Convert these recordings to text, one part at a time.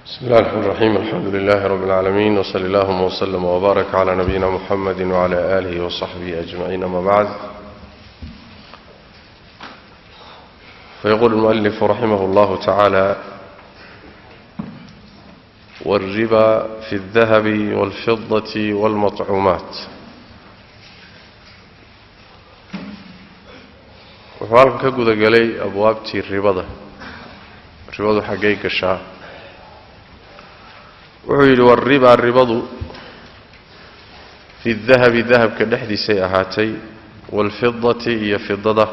بسم الله الرحمن الرحيم الحمد لله رب العالمين وصلى الله وسلم وبارك على نبينا محمد وعلى آله وصحبه أجمعين أما بعد فيقول المؤلف رحمه الله تعالى والربا في الذهب والفضة والمطعومات وحالك كقود قلي أبوابتي الربا حقيقة الشاه وعيد والربا الربض في الذهب كدحدي سيئهاتي والفضة هي فضة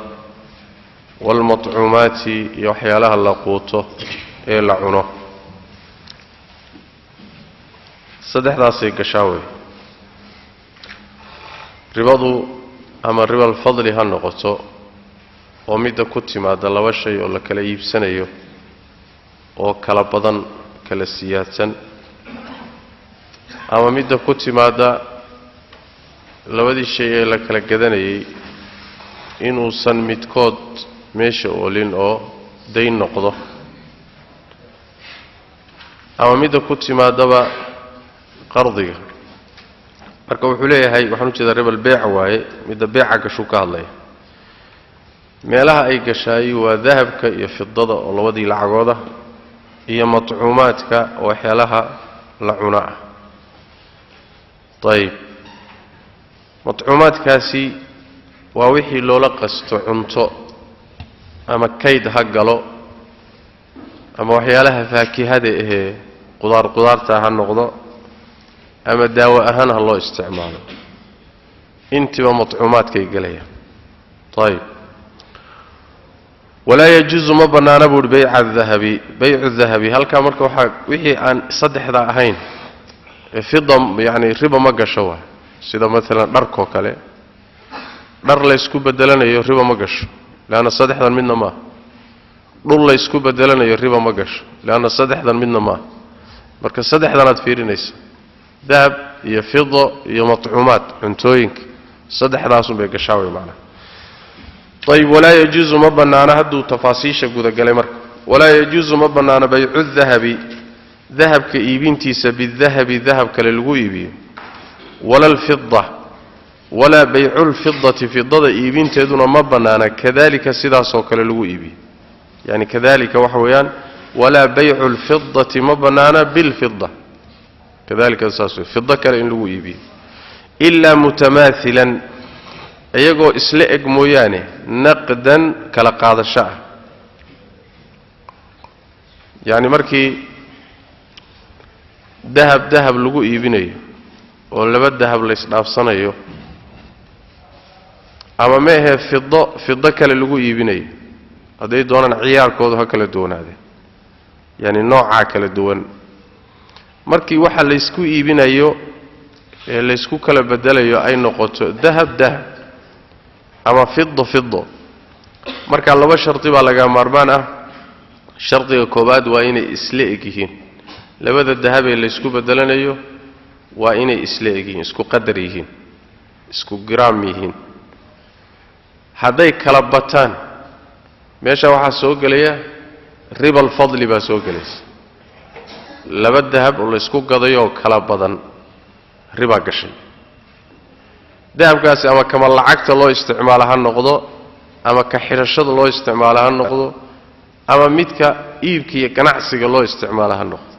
والمطعومات يحيى لها اللقوط إلى عنه صدح راسي كشاوي ربض أما الربا الفضل هالنقطة ومدى كتما دلوا الشيء ولا كلا يبسنيه وكلا بدن كلا سياسا ama midda ku timaada labadii shay ee la kala gadanayay inuusan midkood meesha oolin oo dayn noqdo ama midda ku timaadaba qardiga marka wuxuu leeyahay waxaan u jeedaa ribal beec waaye midda beeca gashu ka hadlay meelaha ay gashay waa dahabka iyo fidada oo labadii lacagooda iyo matcuumaadka oo xeelaha la cunaa طيب مطعومات كاسي ووحي لولا قستو عنتو أما كيد هقلو أما وحيالها فاكهة قدار تاها النقضة أما داوة أهانها الله استعماله انت ومطعومات كي قليا طيب ولا يجوز مبنى نبور بيع الذهبي هل كامرك وحي عن صدح ذا أهين فضة يعني ربا ما قشوا سيدا مثلا دركو كله در لا يسكو بدلنا يربا ما قش لأن صدح ذا منا ما دول لا يسكو بدلنا يربا ما قش لأن صدح ذا منا ما مركز صدح ذا نتفيري نيس ذهب هي فضة هي مطعومات عنتوينك صدح ذا أصلا بيقشاوي معنا طيب ولا يجوز مبنى أنا هدو تفاصيل قد قال مرك ولا يجوز مبنى أنا بيع الذهب ذهب كإيبينتيس بالذهب ذهب كاللغويبي ولا الفضة ولا بيع الفضة فضة إيبينتي دون مبنانا كذلك سداسو كاللغويبي يعني كذلك وحويان ولا بيع الفضة مبنانا بالفضة كذلك سداسو فضة كاللغويبي إلا متماثلا أيقو إسلئك موياني نقدا كالقاض الشعر يعني مركي ذهب لغو إيبينيو ولبا ذهب لإسنافصانيو أما ما هي فضة كلا لغو إيبينيو هذا دونا عيار كودو هكلا دون هذا يعني نوعا كلا دون مركي واحد ليسكو إيبينيو ليسكو كلا بدليو أي نقطة ذهب أما فضة مركي الله شرطي بالغا مربانا شرطي كوباد وإني إسلئكيهين labada dahab ee la isku bedelanayo waa inay isla yihiin isku qadar yihiin isku gram yihiin haday kala bataan meesha waxa soo galaya riba fadli ba soo galaysa laba dahab oo la isku gadayo kala badan riba gashay dahabkaasi ama kama lacagta loo isticmaalaha noqdo ama ka xirashada loo isticmaalaha noqdo ama midka iibka iyo ganacsiga loo isticmaalaha noqdo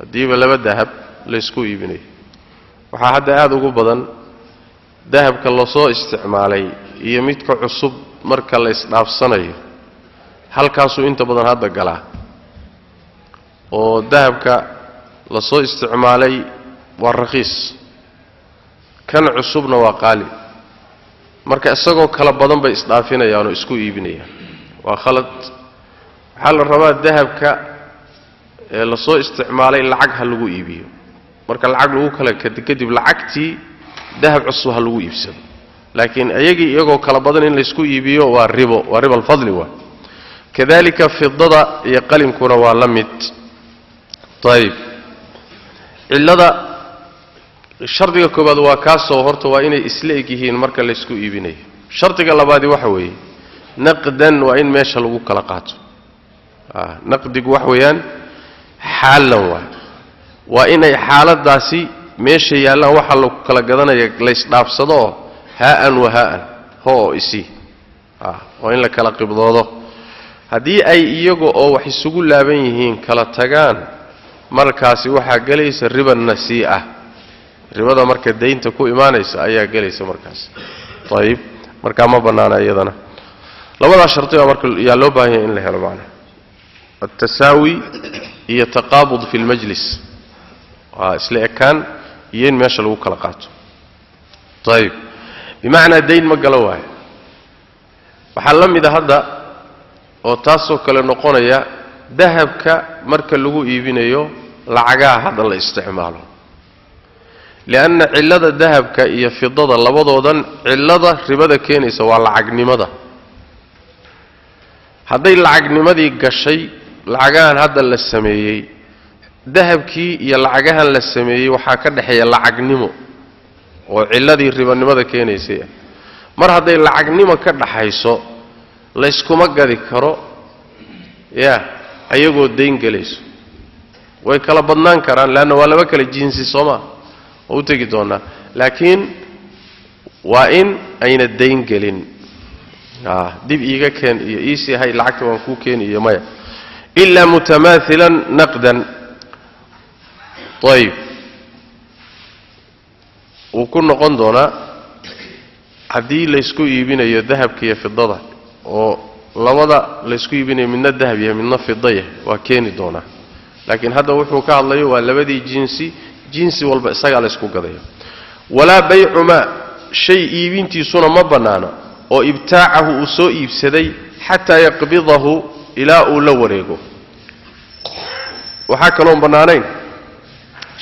diiba laba dahab la isku iibinay waxa hadda aad ugu badan dahabka la soo isticmaalay iyo midka cusub marka la isdhaafsanayo halkaas uu inta badan hadda galaa oo dahabka la soo isticmaalay waa raqiis kan cusubna waa qaali marka isagoo kala badan bay isdhaafinayaan oo isku iibinayaan waa khalad waxa la rabaa dahabka la soo isticmaalay lacag ha lagu iibiyo marka lacag lagu kala kadib lacagtii dahab cusub ha lagu iibsado laakiin iyagoo kala badan in la isku iibiyo waa riba fadli waa kadalika fidada iyo qalinkuna waa la mid طيب illada shardiga koobaad waa kaasoo horta waa inay isla yihiin marka la isku iibinayo shardiga labaad waxa weeye naqdan waa in meesha lagu kala qaato naqdigu wax weeyaan حالا وإن حالة داسي ماشي يالا وحا لو كلا قدنا ليس دافصدو هاء وهاء هو إسي وإن لكلا قبضوضو هدي أي إيغو أو وحي سقول لابين يهين كلا تغان مركاسي وحا قليس الربا النسيئة الربا دا مركا دين تكو إيمانيس أيها قليس مركاس طيب مركا ما بنانا أيضنا لولا شرطي مركا يالو باهي إن لهي معنا التساوي هي تقابض في المجلس إسلاء كان ين ماشا لو كلقات طيب بمعنى الدين مقلواه وحلم إذا هذا وتاسو كلا نقونيا ذهبك مركا لغو إيبينيو لعقاها هذا الاستعماله لأن علة ذهبك هي فضة لبضوضا علة ربدا كينيسا والعقني مدى هذا العقني مدى قشي لعقاها هذا اللي السميي ذهبكي يلعقها للسميي وحاكد حي لعقنمو وعلذي الربا كينيسيه mar haday lacagnimo ka dhaxayso la isku ma gadi karo ayagoo deyn galayso way kala badnaan karaan laana waa laba kala jinsi Soomaa oo tagi doona laakiin waa in ayna deyn galin dib iiga keen iyo iisi hay lacagta waan ku keen iyo maya illa mutamathilan naqdan طيب وكن نقول دونا haddii la isku iibinayo dahabka iyo fidada oo labada la isku iibinayo midna dahab iyo midna fidaya waa keeni doona laakiin hadda wuxuu ka hadlayo waa labadii jinsi walba isaga la isku gadayo wala bay'u ma shay iibintiisuna ma banaana oo ibtaacahu uu soo iibsaday hatta yaqbidahu ila uu la wareego waxa kale oo banaanayn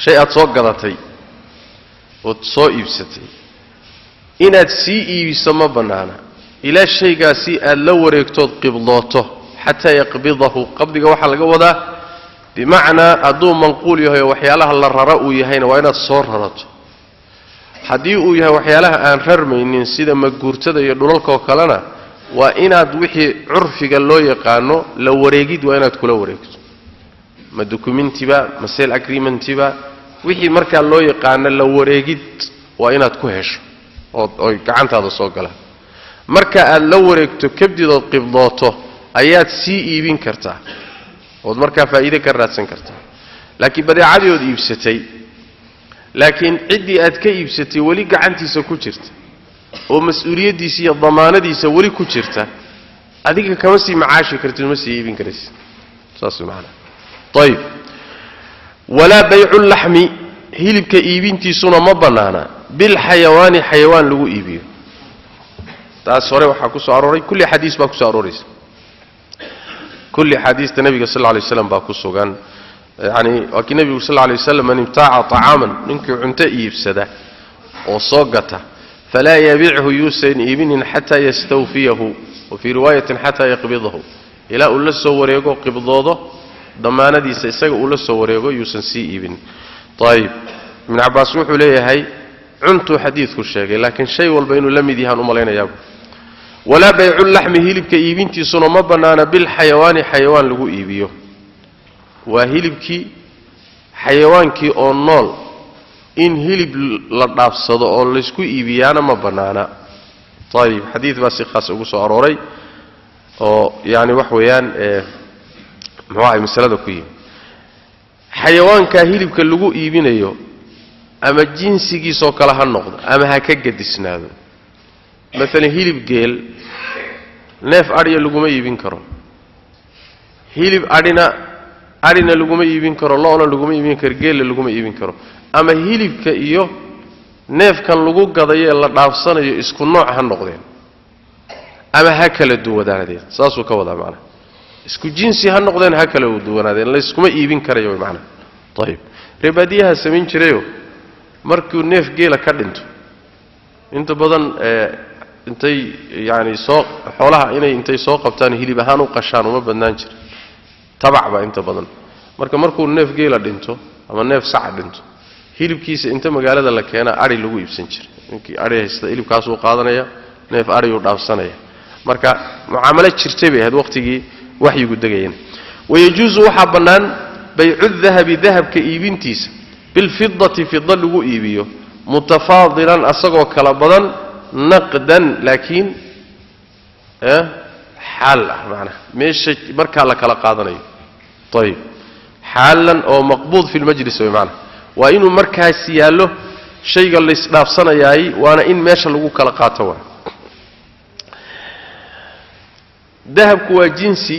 shay aad soo gadatay oo soo iibsatay inaad sii iibiso ma banaana ila shaygaasi aad la wareegtood qibdooto hatta yaqbidahu qabdiga waxa laga wadaa bimaana aduu manquul yahay waxyaalaha la rara uu yahayna waa inaad soo rarato hadii uu yahay waxyaalaha aan rarmaynin sida maguurtada iyo dhulalka oo kalena waa inaad wixii curfiga loo yaqaano la wareegid waa inaad kula wareegto ma documentiba ma sale agreementiba wixii marka loo yaqaano la wareegid waa inaad ku hesho oo gacantaada soo gala marka aad la wareegto kabdido qibdooto ayaad sii iibin kartaa oo marka faa'iido ka raadsan kartaa laakiin badeecadii oo iibsatay laakiin cidii aad ka iibsatay wali gacantiisa ku jirta oo mas'uuliyadiisa iyo damaanadiisa wali ku jirta adiga kama sii macaashi kartid ma sii iibin karaysid saas macna طيب ولا بيع اللحم hilibka iibintiisuna ma banaana bil xayawaan xayawaan lagu iibiyo taas hore waxa ku soo arooray kulli xadiis baa ku soo arooray kulli xadiista nabiga sallallahu alayhi wasallam baa ku sugan yani waki nabiga sallallahu alayhi wasallam man ibtaa'a ta'aman ninkii cunto iibsada oo soo gata fala yabi'hu yusayn iibinin hatta yastawfiyahu wa fi riwayatin hatta yaqbidahu ila uu la soo wareego qibdoodo damaanadiisa isaga uu la soo wareego yuusan sii iibin طيب من عباس وحو ليهي عنتو حديث كشيغي لكن شيء والبينو لم يديهان أمالينا يابو ولا بيع اللحم هيلبك إيبينتي سنو مبنانا بالحيوان حيوان لغو إيبيو وهيلبك حيوانكي أو نول إن هيلب لطاف صدو أو لسكو إيبيانا مبنانا طيب حديث باسي خاص أقصو أروري يعني وحويان معاي مسألة كوية حيوانka hilibka lagu iibinayo ama jinsigiisa kala ha noqdo ama ha ka gadisnaado mesela hilib geel neef ariya laguma iibin karo hilib arina laguma iibin karo loona laguma iibin karo geel laguma iibin karo ama hilibka iyo neefkan lagu gadayo la dhaafsanayo isku nooc ha noqdeen ama ha kala duwanaadeen saasoo ka wada macna isku jinsi ha noqdeen ha kala duwanaadeen la iskuma iibin karayo macna طيب ribadiyaha sameyn jireeyo markuu neef geela ka dhinto inta badan intay yaani soo xoolaha inay intay soo qabtaan hilib ahaan u qashaan uma badnaan jir tabacba inta badan markuu neef geela dhinto ama neef sac dhinto hilibkiisa inta magaalada la keena ari lagu iibsan jiray ninkii ari haysta hilibkaas uu qaadanaya neef ari uu dhaafsanaya marka muamala jirtay bay had waqtigii waxyigu dagayeen wayajuzu waxa banaan baycu dahabi dahabka iibintiisa bilfidati fida lagu iibiyo mutafaadilan asagoo kala badan naqdan laakiin xaal ah macnaha meesha markaa la kala qaadanayo ayib xaalan oo maqbuud fi lmajlis way macnaha waa inuu markaas yaallo shayga la isdhaafsanayaay waana in meesha lagu kala qaato waa dahabku waa jinsi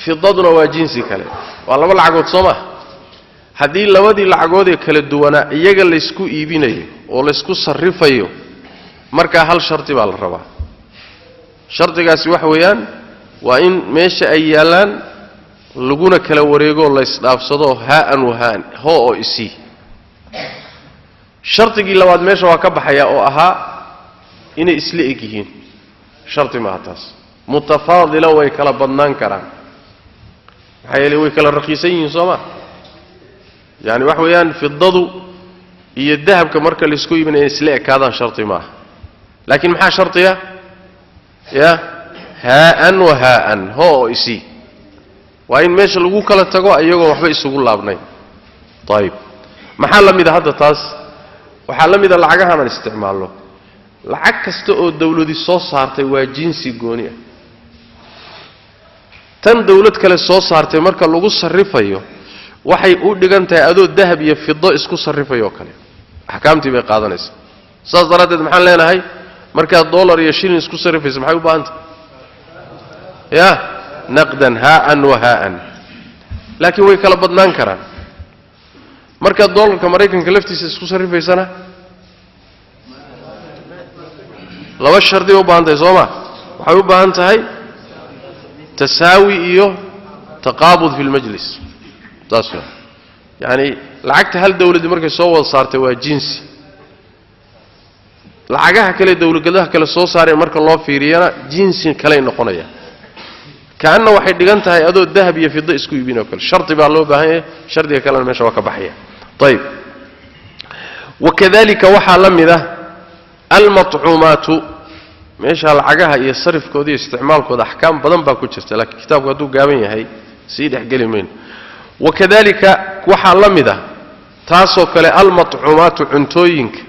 fidaduna waa jinsi kale waa laba lacagood soo ma haddii labadii lacagood ee kala duwanaa iyaga laysku iibinayo oo laysku sarrifayo markaa hal sharti baa la rabaa shardigaasi waxa weeyaan waa in meesha ay yaalaan laguna kala wareego la isdhaafsado haa'an wahaan hoo oo isii shardigii labaad meesha waa ka baxaya oo ahaa inay isla eg yihiin shardi maaha taas mutafaadila way kala badnaan karaan maxaa yeelay way kala raqiisan yihiin soo ma yani waxa weeyaan fidadu iyo dahabka marka la isku iibinayo isla ekaadaan shardi maaha laakiin maxaa shardiya ya haa'an wahaa'an hoo oo isii waa in meesha lagu kala tago iyagoo waxba isugu laabnayn ayib maxaa la mida hadda taas waxaa la mida lacagahan aan isticmaalno lacag kasta oo dawladi soo saartay waa jinsi gooni ah tan dawlad kale soo saartay marka lagu sarrifayo waxay u dhigan tahay adoo dahab iyo fido isku sarrifayo kale axkaamtii bay qaadanaysaa saas daraaddeed maxaan leenahay markaad dollar iyo shilin isku sarrifayso maxay u baahan tahay ya naqdan haa'an wahaa'an laakiin way kala badnaan karaan markaad dollarka maraykanka laftiisa isku sarrifaysana laba shardi u baahan tahay soo ma waxay u baahan tahay tasaawi iyo taqaabud fi lmajlis taas yani lacagta hal dawladii markay soo wada saartay waa jinsi lacagaha kale dawladgadaha kale soo saareen marka loo fiiriyana jinsi kale noqonaya kaana waxay dhigan tahay adoo dahab iyo fido isku iibinoo kale shardi baa loo baahan yahay shardiga kalena meesha waa ka baxaya ayib wakadalika waxaa la mid ah almatcuumaatu meesha lacagaha iyo sarifkooda iyo isticmaalkooda axkaam badan baa ku jirta laakiin kitaabku hadduu gaaban yahay sii dhexgeli mayno wakadalika waxaa la mid ah taasoo kale almatcuumaatu cuntooyinka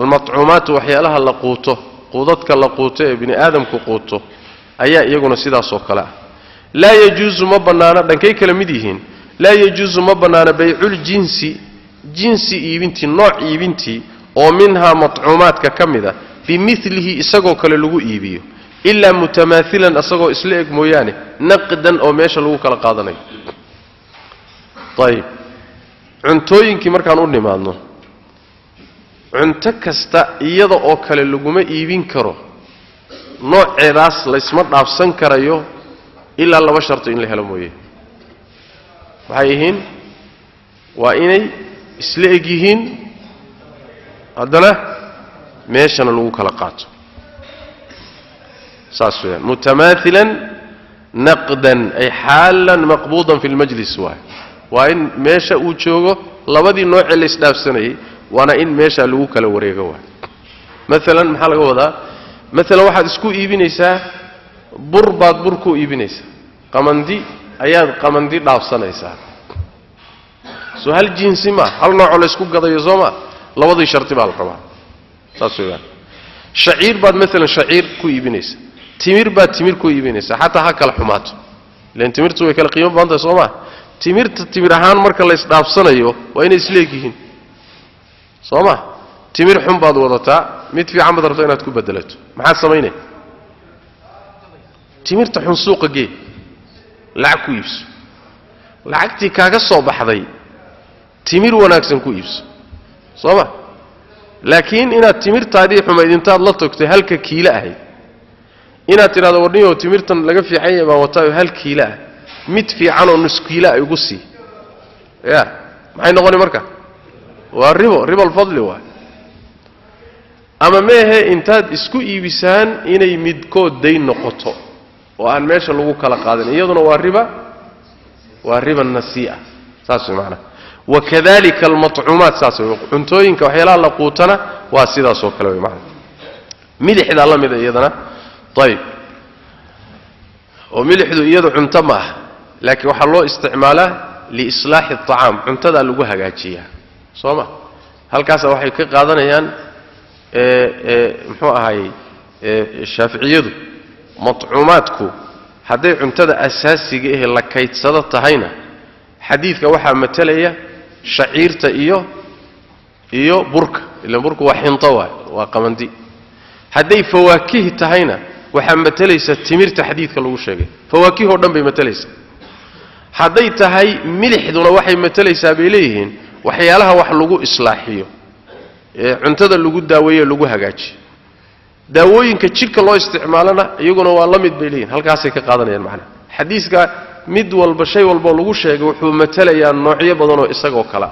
almatcuumaatu waxyaalaha la quuto quudadka la quuto ee bini aadamku quuto ayaa iyaguna sidaasoo kale ah laa yajuusu ma bannaana dhankay kala mid yihiin laa yajuusu ma bannaana bayculjinsi jinsi iibintii nooc iibintii oo minhaa matcuumaadka ka mid a bimilihi isagoo kale lagu iibiyo ilaa mutamaailan isagoo isla eg mooyaane naqdan oo meesha lagu kala qaadanayo ayib cuntooyinkii markaan u nimaadno cunto kasta iyada oo kale laguma iibin karo nooceedaas laysma dhaafsan karayo ilaa laba sharti in la helo mooye waxay yihiin waa inay isla eg yihiin haddana meeshana lagu kala qaato saas weeyaan mutamaailan naqdan ay xaalan maqbuudan fi lmajlis waay waa in meesha uu joogo labadii noocee la isdhaafsanayay waana in meesha lagu kala wareego waay maalan maxaa laga wadaa maalan waxaad isku iibinaysaa bur baad bur ku iibinaysaa qamandi ayaad qamandi dhaafsanaysaa soo hal jinsi ma hal noocoo laysku gadayo soo ma labadii sharti baa la rabaa saas weeyaan shaciir baad maalan shaciir ku iibinaysaa timir baad timir ku iibinaysaa xataa ha kala xumaato ilaan timirtu way kala qiimo badan tahay soo ma timirta timir ahaan marka la isdhaafsanayo waa inay isleegyihiin soo ma timir xun baad wadataa mid fiican baad rabto inaad ku bedelato maxaad samaynay timirta xun suuqa gee lacag ku iibso lacagtii kaaga soo baxday timir wanaagsan ku iibso soo ma laakiin inaad timirtaadii xumayd intaad la tagtay halka kiilo ahayd inaad tidhahdo warniyo timirtan laga fiican yahay baan wataayo hal kiilo ah mid fiican oo nus kiilo ah igu sii ya maxay noqoni marka waa ribo alfadli waay ama meehe intaad isku iibisaan inay midkood dayn noqoto oo aan meesha lagu kala qaadin iyaduna waa riba nasii'a saas way macnaha wakadalika almatcuumaat saas way cuntooyinka waxyaalaha la quutana waa sidaasoo kale way macnaha milixdaa la mida iyadana ayib oo milixdu iyadu cunto ma ah laakiin waxaa loo isticmaalaa liislaaxi الطacaam cuntada lagu hagaajiyaa sooma halkaas waxay ka qaadanayaan muxuu ahaayey shaaficiyadu matcuumaadku hadday cuntada asaasiga ah la kaydsado tahayna xadiidka waxaa matalaya shaciirta iyo burka ila burku waa xinto waa qamandi hadday fawaakihi tahayna waxaa matalaysa timirta xadiidka lagu sheegay fawaakih oo dhan bay matalaysaa hadday tahay milixduna waxay matalaysaa bay leeyihiin waxyaalaha wax lagu islaaxiyo ee cuntada lagu daaweeyo lagu hagaajiyo daawooyinka jidhka loo isticmaalana iyaguna waa la mid bay leeyihiin halkaasay ka qaadanayaan macnaha xadiiska mid walba shay walba lagu sheegay wuxuu matalayaa noocyo badan oo isagoo kala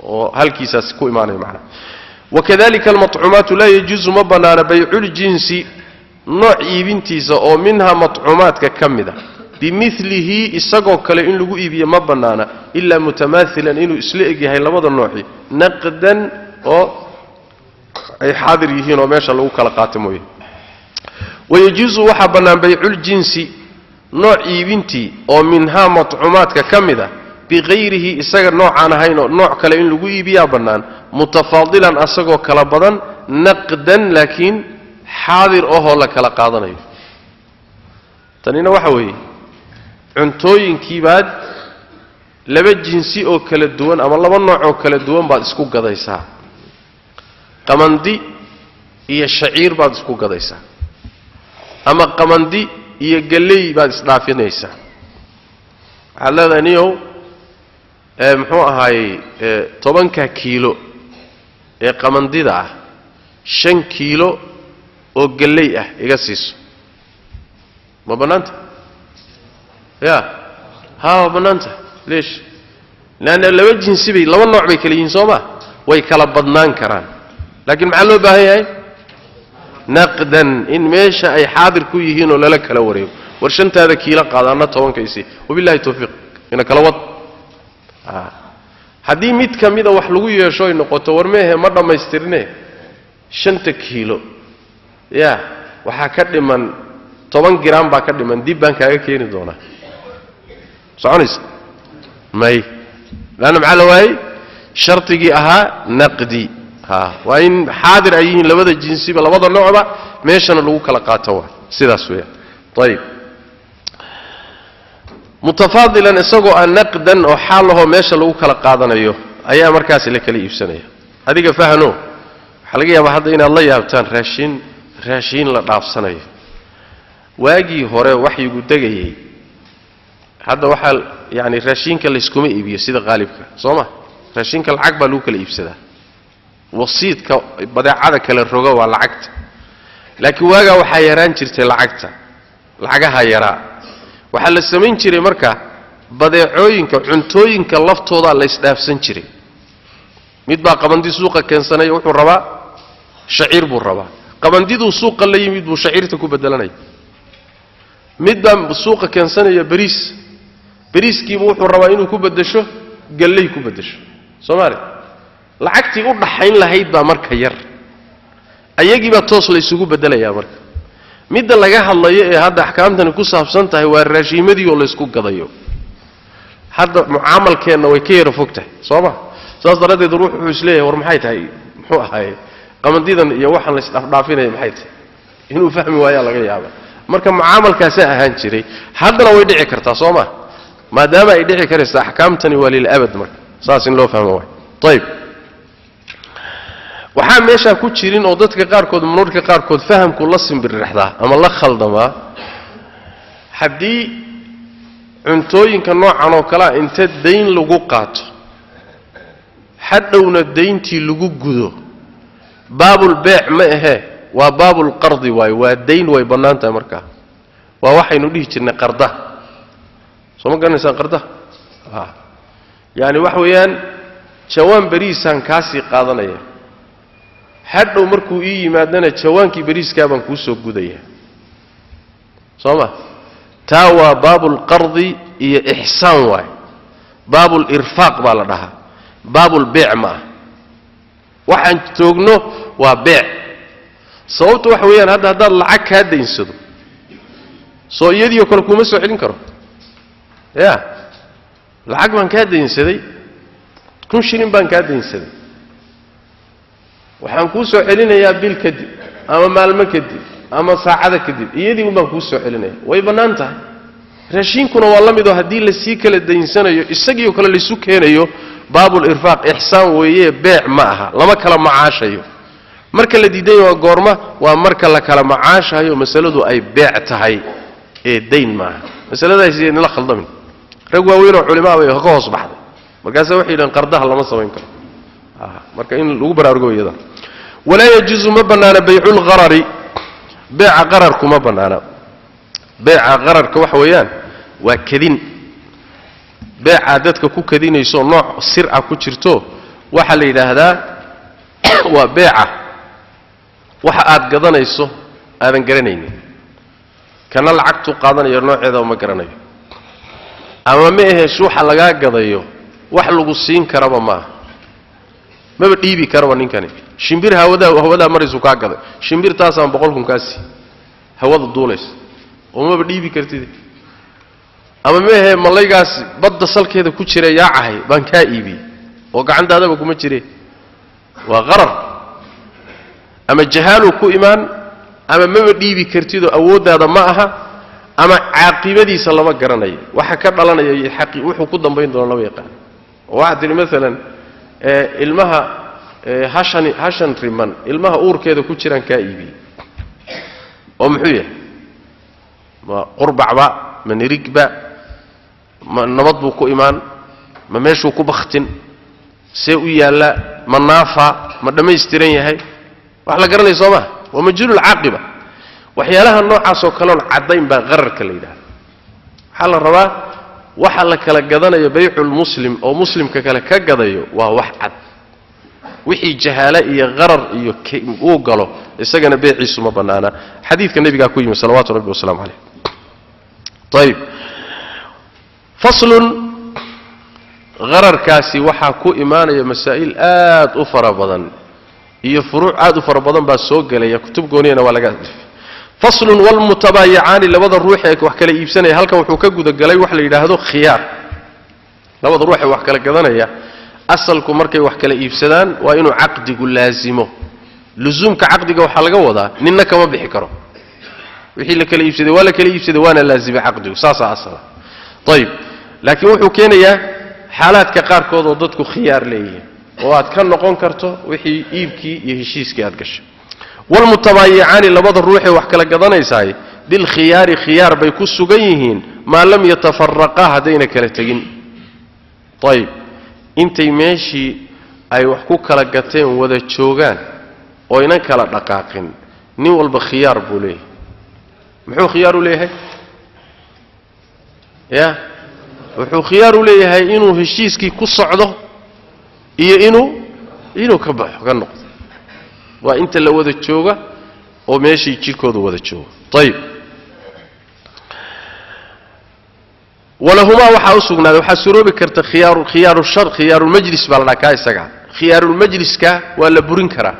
oo halkiisaas ku imaanaya macnaha wakadalika almatcuumaatu laa yajuusu ma bannaana bayculjinsi nooc iibintiisa oo minhaa matcuumaadka ka mid a bimilihi isagoo kale in lagu iibiyo ma bannaana ilaa mutamaailan inuu isla egyahay labada nooci naqdan oo ay xaadir yihiin oo meesha lagu kala qaato mooye wayajuusu waxaa bannaan bayculjinsi nooc iibintii oo minhaa matcuumaadka ka mid a bikayrihi isaga noocaan ahaynoo nooc kale in lagu iibiyaa bannaan mutafaadilan asagoo kala badan naqdan laakiin xaadir ahoo la kala qaadanayo tanina waxa weeye cuntooyinkii baad laba jinsi oo kala duwan ama laba nooc oo kala duwan baad isku gadaysaa qamandi iyo shaciir baad isku gadaysaa ama qamandi iyo galley baad isdhaafinaysaa waxaad leedahay niyow muxuu ahaayey 10 kiilo ee qamandida ah 5 kiilo oo galley ah iga siiso ma bannaanta ya haa bannaanta leesh laana laba jinsi bay laba nooc bay kala yihiin sooma way kala badnaan karaan laakiin maxaa loo baahan yahay naqdan in meesha ay xaadir ku yihiin oo lala kala wareego war 5 kiilo qaadana 10 kaysi wabillahi tawfiiq ina kala wad haddii mid ka mida wax lagu yeesho ay noqoto war meehe ma dhammaystirne 5 kiilo ya waxaa ka dhiman 10 gram baa ka dhiman dib baan kaaga keeni doonaa soconaysa may laana maxaa la waayey shartigii ahaa naqdi waa in xaadir ay yihiin labada jinsiba labada noocba meeshana lagu kala qaato waa sidaas weeyaan ayib mutafaadilan isagoo aan naqdan oo xaalaho meesha lagu kala qaadanayo ayaa markaas la kala iibsanaya adiga fahano waxa laga yaabaa hadda inaad la yaabtaan raashin la dhaafsanayo waagii hore waxyigu degayay hadda waxa yaani raashinka la iskuma iibiyo sida qaalibka sooma raashinka lacag baa lagu kala iibsadaa wasiidka badeecada kala roga waa lacagta laakiin waaga waxa yaraan jirtay lacagaha yaraa waxa la sameyn jiray marka badeecooyinka cuntooyinka laftooda la isdhaafsan jiray mid baa qabandi suuqa keensanay wuxuu rabaa shaciir buu rabaa qabandidu suuqa la yimid buu shaciirta ku bedelanay mid baa suuqa keensanaya bariiskii wuxuu rabaa inuu ku bedesho galley ku bedesho Soomaali lacagtii u dhaxayn lahayd baa marka yar ayagii baa toos la isugu bedelayaa marka midda laga hadlayo ee hadda ahkaamtani ku saabsan tahay waa raashimadii oo la isku gadayo hadda muaamalkeena way ka yara fogtahay Sooma saas daradeed ruuxu wuxuu isleeyahay war maxay tahay muxuu ahaay qamandidan iyo waxan la isdhaafinay maxay tahay inuu fahmi waayo laga yaabo marka muaamalkaas ahaan jiray haddana way dhici kartaa Sooma maadaama ay dhici karaysa ahkaamtani waa lil abad marka saas in loo fahmo way طيب waxaa meesha ku jirin oo dadka qaarkood mararka qaarkood fahamku la simbirixdaa ama la khaldama hadii cuntooyinka noocan oo kala inta deyn lagu qaato hadhowna deyntii lagu gudo baabul bay' ma ahe waa baabul qardi waa deyn way banaanta marka waa waxaynu dhihi jirnay qarda soo ma garanaysan qarda yaani wax weeyaan jawaan bariisan kaasi qaadanaya hadhow markuu ii yimaadana jawaankii bariiska baan ku soo gudaya sooma taa waa baabul qardi iyo ihsaan waay baabul irfaaq baa la dhahaa baabul bay' ma waxaan joogno waa bay' sababtu wax weeyaan haddaad lacag ka daynsado soo iyadii kale kuma soo celin karo ya lacag baan kaa daynsaday 1,000 shilin baan kaa daynsaday waxaan kuu soo celinayaa bil kadib ama maalmo kadib ama saacada kadib iyadii un baan kuu soo celinaya way bannaan tahay raashinkuna waa la mid oo haddii la sii kala daynsanayo isagii oo kale la isu keenayo baabul irfaaq ihsaan weeye beec ma aha lama kala macaashayo marka la diiday waa goorma waa marka la kala macaashayo masaladu ay beec tahay ee dayn ma aha masaladaas in la khaldamin rag waaweyn oo culimaa way ka hoos baxday markaas waxay yiraan qardaha lama sameyn karo marka in lagu baraarugo iyada wala yajuzu ma banaana bay'ul gharari beeca qararku ma banaana beeca qararka wax weeyaan waa kadin beeca dadka ku kadinayso nooc sir ah ku jirto waxa la yiraahdaa waa beeca waxa aad gadanayso aadan garanaynin kana lacagtu qaadanayo nooceeda ma garanayo ama ma aheesh waxa laga gadayo wax lagu siin karaba ma maba dhiibi karaba ninkani shimbir hawada marisu ka gaday shimbirtaas aan 100,000 kaasi hawada duulays oo maba dhiibi kartid ama ma ahe malaygaas badda salkeeda ku jira yaacahay baan ka iibi oo gacantaadaba kuma jireen waa qarar ama jahalu ku imaan ama maba dhiibi kartid oo awoodaada ma aha ama caaqibadiisa lama garanayo waxa ka dhalanaya xaqi wuxuu ku dambeyn doona laba yaqaan waxa مثلا ilmaha hashan riman ilmaha uurkeeda ku jiraan ka iibi oo muxuu yahay ma qurbacba ma nirigba ma nabad buu ku imaan ma meeshuu ku bakhtin see u yaala ma naafa ma dhameystiran yahay wax la garanay Soomaa waa majruul aaqiba waxyaalaha noocaas oo kale cadayn baa qararka la yiraahdo waxa la rabaa waxa la kala gadanayo bay'ul muslim oo muslimka kale ka gadayo waa wax cad wixii jahaala iyo qarar iyo uu galo isagana beeciisu ma banaana xadiidka nabiga ku yimi salawaatu rabbi wa salaamu alayhi طيب فصل غرر كاسي وحا كو إيمانيا مسائل آد أفر بدن iyo furuuc aad u fara badan baa soo galay kutub gooniyana waa laga فصل والمتبايعان labada ruux ee wax kala iibsanaya halkan wuxuu ka guda galay wax la yiraahdo khiyaar labada ruux ee wax kala gadanaya asalku markay wax kala iibsadaan waa inuu aqdigu laazimo luzumka aqdiga waxa laga wadaa ninna kama bixi karo wixii la kala iibsaday wala kala iibsaday waana laazimo aqdigu saasa asal طيب laakiin wuxuu keenayaa xaaladka qaar kood oo dadku khiyaar leeyihiin oo aad ka noqon karto wixii iibkii iyo heshiiskii aad gashay والمتبايعان لبد الروح وحكلا قدنيساي بالخيار خيار بيكو سغيهين ما لم يتفرقا هدينا كلا تغين طيب انتي ماشي اي وحكو كلا قتين ودا جوغان oo inan kala dhaqaaqin nin walba khiyaar buu leeyahay muxuu khiyaar u leeyahay wuxuu khiyaar u leeyahay inuu heshiiskii ku socdo iyo inuu ka baxo ka noqdo waa inta la wada jooga oo meeshii jirkoodu wada jooga طيب ولهما waxa u sugnaaday waxa suroobi karta khiyaaru shar khiyaarul majlis baa la dhakaa isaga khiyaarul majliska waa la burin karaa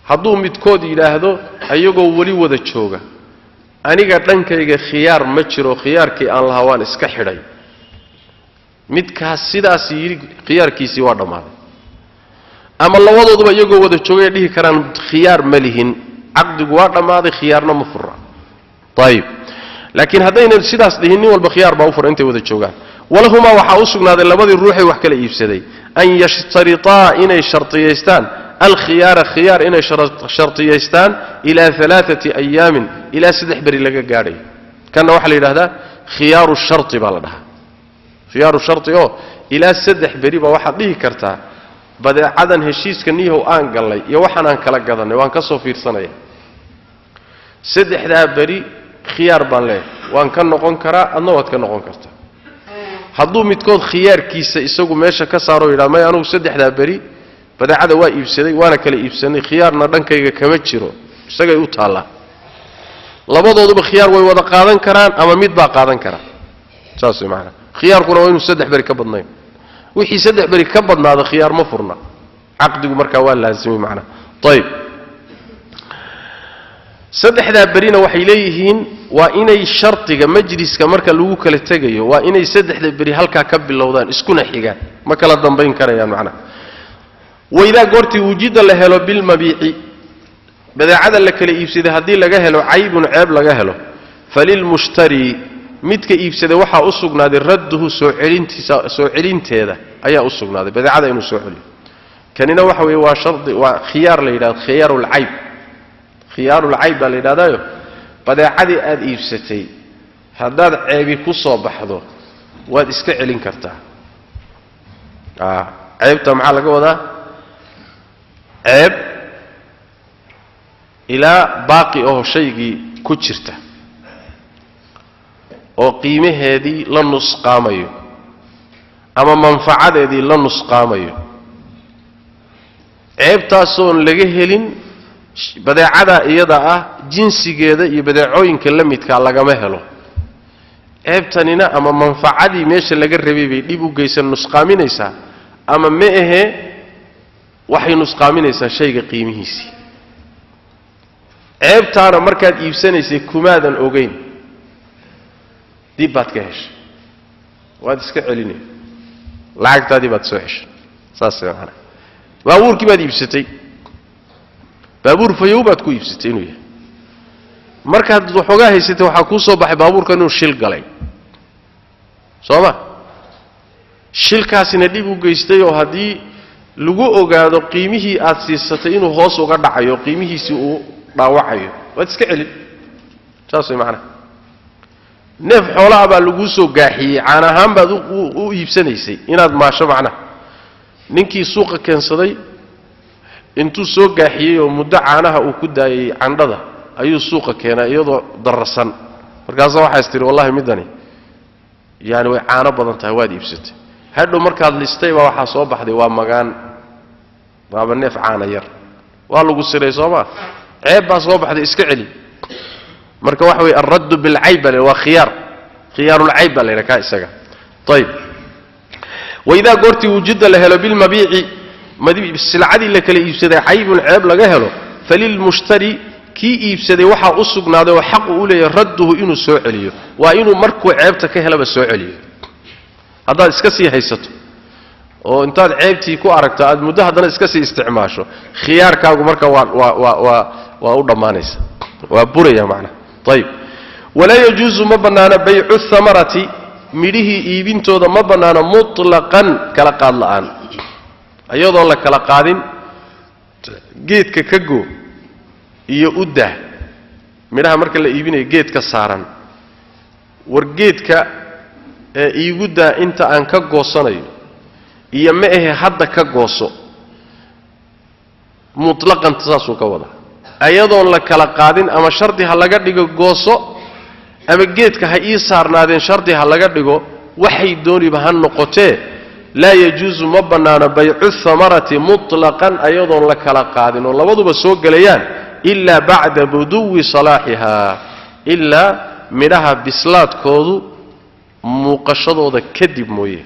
hadduu midkood yiraahdo ayagoo wali wada jooga aniga dhankayga khiyaar ma jiro khiyaarkii aan lahaa waan iska xidhay midkaas sidaas yiri khiyaarkiisii waa dhamaaday ama labadooduba iyagoo wada joogay dhihi karaan khiyaar ma lihin aqdigu waa dhamaaday khiyaarna ma furra طيب laakiin hadayna sidaas dhihin nin walba khiyaar baa u furan intay wada joogaan walahuma waxa u sugnaaday labadii ruuxay wax kala iibsaday an yashtaritaa inay shartiyeystaan الخيار خيار إن شرطيستان إلى 3 أيام إلى 6 بري لقى قاري كان واحد هذا خيار الشرط بالله خيار الشرط إلى 6 بري بواحد ليه كرتا بدأ عدن هشيس كنيه وآن قال لي يوحنا كلا قدرني وان كصوفير صنايع 6 بري خيار بالله وان كان نقون كرا النوات كان نقون كرتا حضو متكون خيار كيس يسوق ماشى كسروا إلى ما يانو 6 بري badeecada waa iibsaday waana kala iibsanay khiyaarna dhankayga kama jiro isaga u taala labadooduba khiyaar way wada qaadan karaan ama mid baa qaadan kara saas macna khiyaarkuna waa inuu 3 bari ka badnayn wixii 3 bari ka badnaado khiyaar ma furna aqdigu marka waa laazimi macna طيب 3 barina waxay leeyihiin وإني شرطك مجلسك مركا لوgu kala tagayo waa inay saddexda bari halka ka bilowdaan iskuna xigaan ma kala dambayn karayaan macna wayda goortii wujida la helo bil mabiici badeecada la kala iibsaday hadii laga helo caybun ceeb laga helo falil mushtari midka iibsaday waxa u sugnaaday radduhu soo celinteeda ayaa u sugnaaday badeecada inuu soo celiyo kanina waxa weey waa shardi waa khiyaar la yiraahdo khiyaarul ayb la yiraahdo badeecadii aad iibsatay haddaad ceebi ku soo baxdo waad iska celin kartaa ceebta maxaa laga wadaa ceeb ilaa baaqi oo shaygii ku jirta oo qiimaheedii la nusqaamayo ama manfacadeedii la nusqaamayo ceebtaasoon laga helin badeecada iyada ah jinsigeeda iyo badeecooyinka la midka lagama helo ceebtanina ama manfaacadii meesha laga rabay bay dib u geysan nusqaaminaysa ama ma ahe waxay nusqaaminaysaa shayga qiimihiisa ceebtaana markaad iibsanaysay kumaadan ogeyn dib baad ka heshay waad iska celinay lacagtaadii baad soo heshay saas macna baabuurkii baad iibsatay baabuur fayow baad ku iibsatay inuu yahay markaad waxoogaa haysatay waxa ku soo baxay baabuurka inuu shil galay sooma shilkaasina dib u geystay oo hadii lagu ogaado qiimihii aad siisatay inuu hoos uga dhacayo qiimihiisi uu dhaawacayo waad iska celin taasoo macna neef xoolaha baa lagu soo gaaxiyay aan ahaan baad u iibsanaysay inaad maasho macna ninkii suuqa keensaday intuu soo gaaxiyay oo muddo caanaha uu ku daayay candhada ayuu suuqa keenay iyadoo dararsan markaas waxa istiri wallahi midani yaani way caano badan tahay waad iibsatay hadhow markaad listay baa waxa soo baxday waa magaan baaba neef caana yar waa lagu siray Soomaa ceeb baa soo baxday iska celi marka waxa way ar-radd bil ayb wa khiyarul ayb la ka isaga طيب وإذا قرت وجد له بالمبيع مدي بالسلعه اللي كلا يبسد عيب عيب laga helo falilmushtari ki iibsaday waxa u sugnaaday oo xaq u leeyahay radduhu inuu soo celiyo waa inuu markuu ceebta ka helaba soo celiyo haddaad iska sii haysato oo intaad ceebtii ku aragto aad muddo haddana iska sii isticmaasho khiyaarkaagu marka waa u dhamaanaysa waa buraya macna طيب ولا يجوز ما بنانا بيع الثمرة ميده إيبنتودا ما بنانا مطلقا كلا قاد لآن أيضا لك كلا قادين جيتك كجو يؤده ميرها مركا اللي إيبيني جيتك صارا ورجيتك يؤده أنت أن كجو صني يمئه حد كجو صو مطلقا تصاصو كوضع أيضا لك كلا قادين أما شرطي هلاقات ديجو جوصو أما جيتك هاي صارنادين شرطي هلاقات ديجو وحي دوني بهن نقطة لا يجوز مبنانا بيع الثمرة مطلقا أيضا لك كلا قادين والله وضو بسوق ليان إلا بعد بدو صلاحها إلا مرها بسلات كودو مقشدو ذا كدب مويه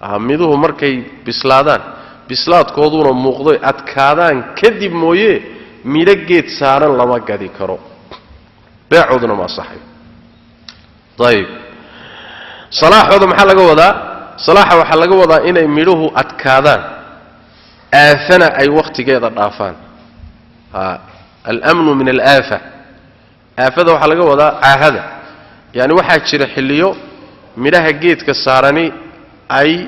أهميدوه مركي بسلادان بسلات كودونا موقضي أتكادان كدب مويه ميرجيت سارن لما قادي كرو بيعودنا ما صحيح طيب صلاح هذا محل جودا صلاح وحل جودا إن يميروه أتكادان آفنا أي وقت جيد الآفان الأمن من الآفة آفة وحل جودا هذا يعني واحد شرح اليوم ميرها جيت كسارني أي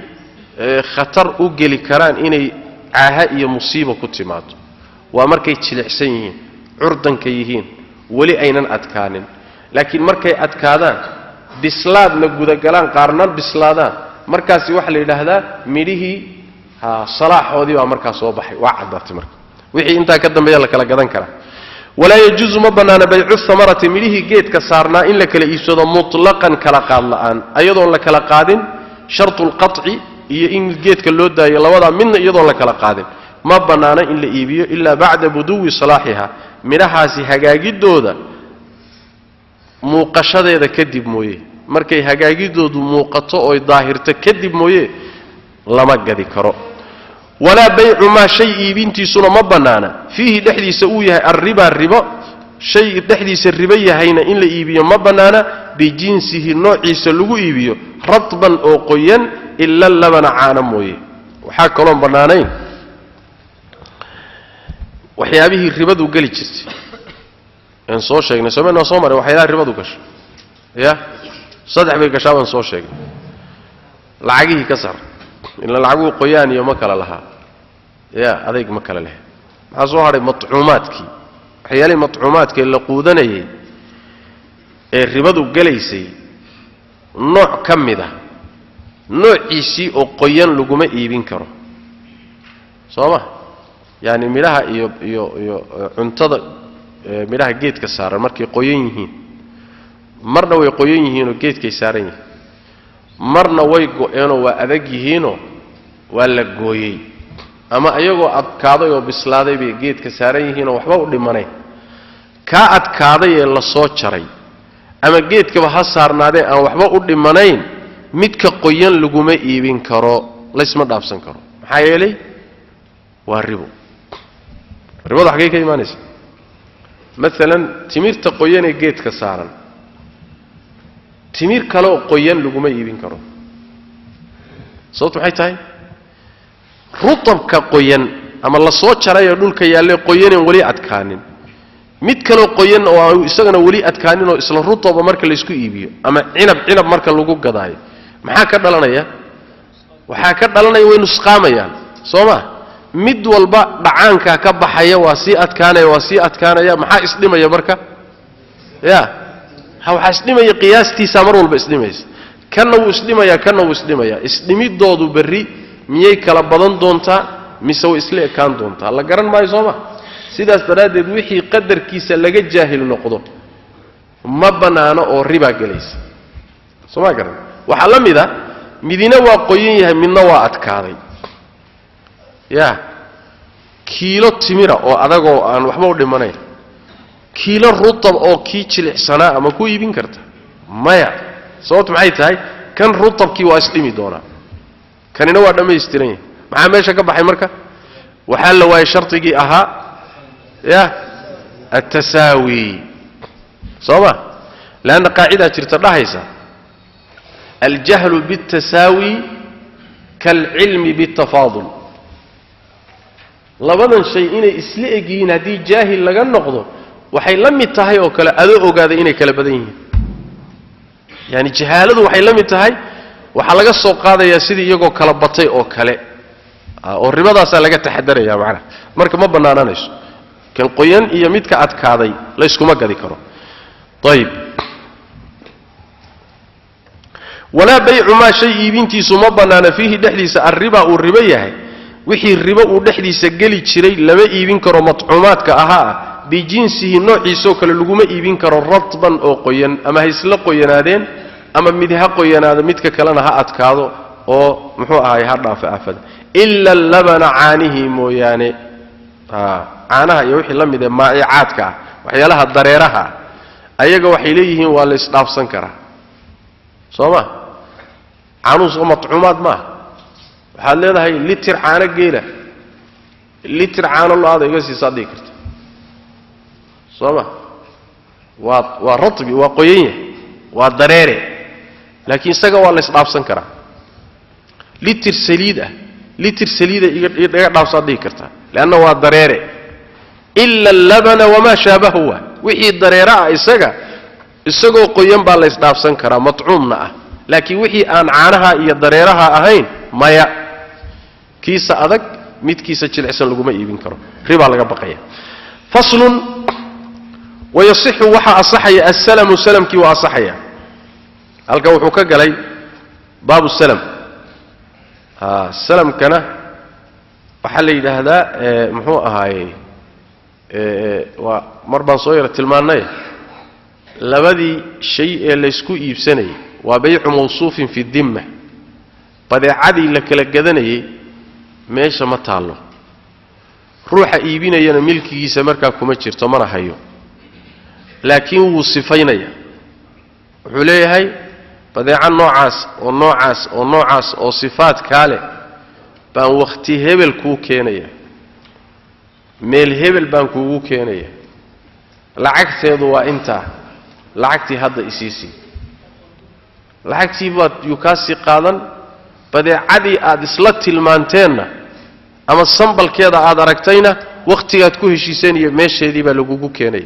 خطر أوجلي كران إني عاهي مصيبة كتماته ومركي تشلحسين عرضا كيهين ولي أينن أتكانن لكن مركي أتكادان بسلاد نقود قلان قارنان بسلادان مركاسي وحل إلى هذا ميريه صلاح هذي ومركاس وضحي وعدت مرك وحي انت كدن بيالك لقدان كرا ولا يجوز مبنانا بيع الثمرة ميريه جيت كسارنا إن لك لإيسود مطلقا كلقاد الآن أيضا لك لقادن شرط القطع إن جيت كاللودة يلا وضع من أيضا لك لقادن ما بنانا إلا إيبيو إلا بعد بدو صلاحها منحاسي هجاجي دودا موقشة إذا كذب مويه مركي هجاجي دود موقطة أو ظاهرة كذب مويه لما جدي كرو ولا بيع ما شيء بنتي سنة ما بنانا فيه لحدي سويه الربا shay dhexdiisa riba yahayna in la iibiyo ma bannaana bijinsihi noociisa lagu iibiyo ratban oo qoyan ila labana caana mooye waxaa kaloon bannaanayn waxyaabihii ribadu geli jirtay aan soo sheegnay soomaalina soo maray waxyaalaha ribadu gasho ya saddex bay gashaa baan soo sheegnay lacagihii ka sar in lacagu qoyaan iyo ma kala lahaa ya adeeg ma kala leh maxaa soo haray matcuumaadkii waxyaalihii matcuumaadkii la quudanayay ee ribadu galaysay nooc ka mid ah noociisii oo qoyan laguma iibin karo sooma yani midhaha iyo cuntada midhaha geedka saaran markay qoyan yihiin marna way qoyan yihiin oo geedkay saaran yihiin marna way go'eenoo waa adag yihiinoo waa la gooyey ama ayagoo adkaaday oo bislaaday bay geedka saaran yihiinoo waxba u dhimanay ka adkaaday ee la soo jaray ama geedkaba ha saarnaadee aan waxba u dhimanayn midka qoyan laguma iibin karo laysma dhaafsan karo maxaa yeelay waa ribo ribada xagee ka imaanaysa maalan timirta qoyan ee geedka saaran timir kale oo qoyan laguma iibin karo sababtu maxay tahay rutabka qoyan ama la soo jaray ee dhulka yaallee qoyaneen weli adkaanin mid kale qoyan oo isagana weli adkaanin oo isla rutaba marka la isku iibiyo ama cinab marka lagu gadaayo maxaa ka dhalanaya waxaa ka dhalanaya way nusqaamayaan sooma mid walba dhacaanka ka baxaya waa si adkaanaya maxaa isdhimaya marka ya waxa isdhimaya qiyaastiisa mar walba isdhimaysa kana wuu isdhimaya isdhimidoodu berri miyay kala badan doontaa mise way isla ekaan doontaa la garan maayo sooma sidaas daraadeed wixii qadarkiisa laga jaahil noqdo ma banaano oo riba galaysa sooma garan waxa la mid ah midina waa qoyan yahay midna waa adkaaday ya kiilo timira oo adagoo aan waxba u dhimanayn kiilo rutab oo kii jilicsanaa ama ku iibin karta maya sababtu maxay tahay kan rutabkii waa isdhimi doonaa kanina waa dhammaystiran yahay maxaa meesha ka baxay marka waxaa la waayay shartigii ahaa ya التساوي صوما لأن قاعدة ترتضحيسا الجهل بالتساوي كالعلم بالتفاضل labadan shay inay isla eegeen hadii jaahil laga noqdo waxay la mid tahay oo kale adoo ogaada inay kala badan yihiin yani jahaaladu waxay la mid tahay waxa laga soo qaadaya sidii iyagoo kala batay oo kale oo ribadaas laga taxadaraya macna marka ma banaananayso kan qoyan iyo midka adkaaday la isku ma gadi karo طيب ولا بيع ما شيء بنتيسو ما بنانا فيه دحديس الربا والربا yahay wixii ribo uu dhexdiisa gali jiray lama iibin karo matcuumaadka ahaa bijinsihi noociisa kale laguma iibin karo ratban oo qoyan ama isla qoyanaadeen ama mid ha qoyanaado midka kalena ha adkaado oo muxuu ahaay ha dhaaf afad illa labana caanihi mooyaane caanaha iyo wixii la mid ah maa'icaadka waxyaalaha dareeraha ayaga waxay leeyihiin waa la isdhaafsan karaa sooma caanus matcuumaad ma waxaad leedahay litir caano geela litir caano lo-aada iga siisaa dhigi karta sooma waa ratbi waa qoyan yahay waa dareere laakiin isaga waa la isdhaafsan karaa litir saliida iga dhaafsaad dhigi kartaa leanna waa dareere ila allabana wamaa shaabahu wixii dareera ah isagoo qoyan baa la isdhaafsan karaa matcuumna ah laakiin wixii aan caanaha iyo dareeraha ahayn maya kiisa adag midkiisa jilicsan laguma iibin karo riba laga baqaya faslun wayasihhu waxa asahaya as-salamu salamki wa asahaya halka wuxuu ka galay baabu salam salamkana waxa la yiraahdaa muxuu ahaayay waa marbaan soo yar tilmaanay labadii shay ee la isku iibsanay waa bay'u mawsuufin fi dhimma badeecadii la kala gadanayay meesha ma taalo ruuxa iibinayana milkigiisa markaa kuma jirto mana hayo laakiin wuu sifaynaya wuxuu leeyahay badeeca noocaas oo sifaad kale baan waqti hebel ku keenaya meel hebel baan kuugu keenaya lacagteedu waa intaa lacagtii hadda isiisi lacagtii baad yukaasi qaadan badeecadii aad isla tilmaanteenna ama sambalkeeda aad aragtayna waqtigaad ku heshiiseen iyo meesheedii baa lagugu keenay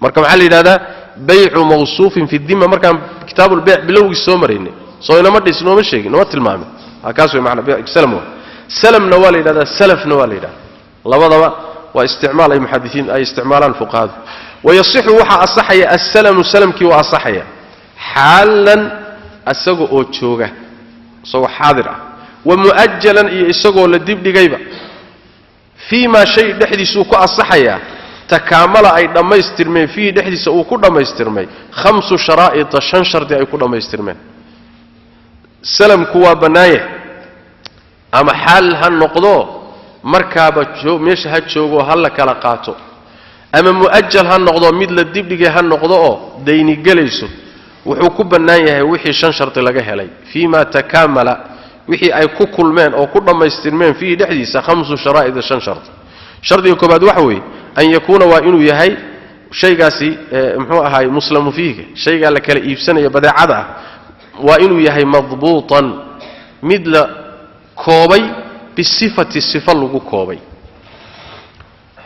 marka waxa la yiraahdaa bay'u mawsuufin fi dhimma markaan kitaabul bay' bilowgii soo mareynay soo inama dhisno ma sheegin noo tilmaamay halkaas way macna bay' salamna waa la yiraahdaa salafna waa la yiraahdaa labadaba waa isticmaal ay muhaddisiin ay isticmaalaan fuqahaad ويصح وحا أصحيا السلم سلمكي وأصحيا حالا أسقو أوتشوغا سو حاضرة ومؤجلا يسقو للدب لغيبا فيما شيء دحدي سوكو أصحيا تكامل أي لما يسترمي فيه دحدي سوكو لما يسترمي 5 شرائط شنشر دي أيكو لما يسترمي سلم كوا بنايه أما حال هالنقضو مركبة جو مش هاتشوغو هلا كلاقاتو أما مؤجل هالنقضو مدل الدبلغي هالنقضو ديني قليسو وحو كبنايه وحي شنشرت لغاها لي فيما تكامل وحي أي كل من أو كل ما يسترمين فيه دحديث 5 شرائط شنشرت شرط يكباد وحوي أن يكون وإنو يهي شيء قاسي محوها هاي مسلم فيه شيء قال لك الإبسان يبدأ عدا وإنو يهي مضبوطا مدل كوبي بالصفة الصفة لغو كوبي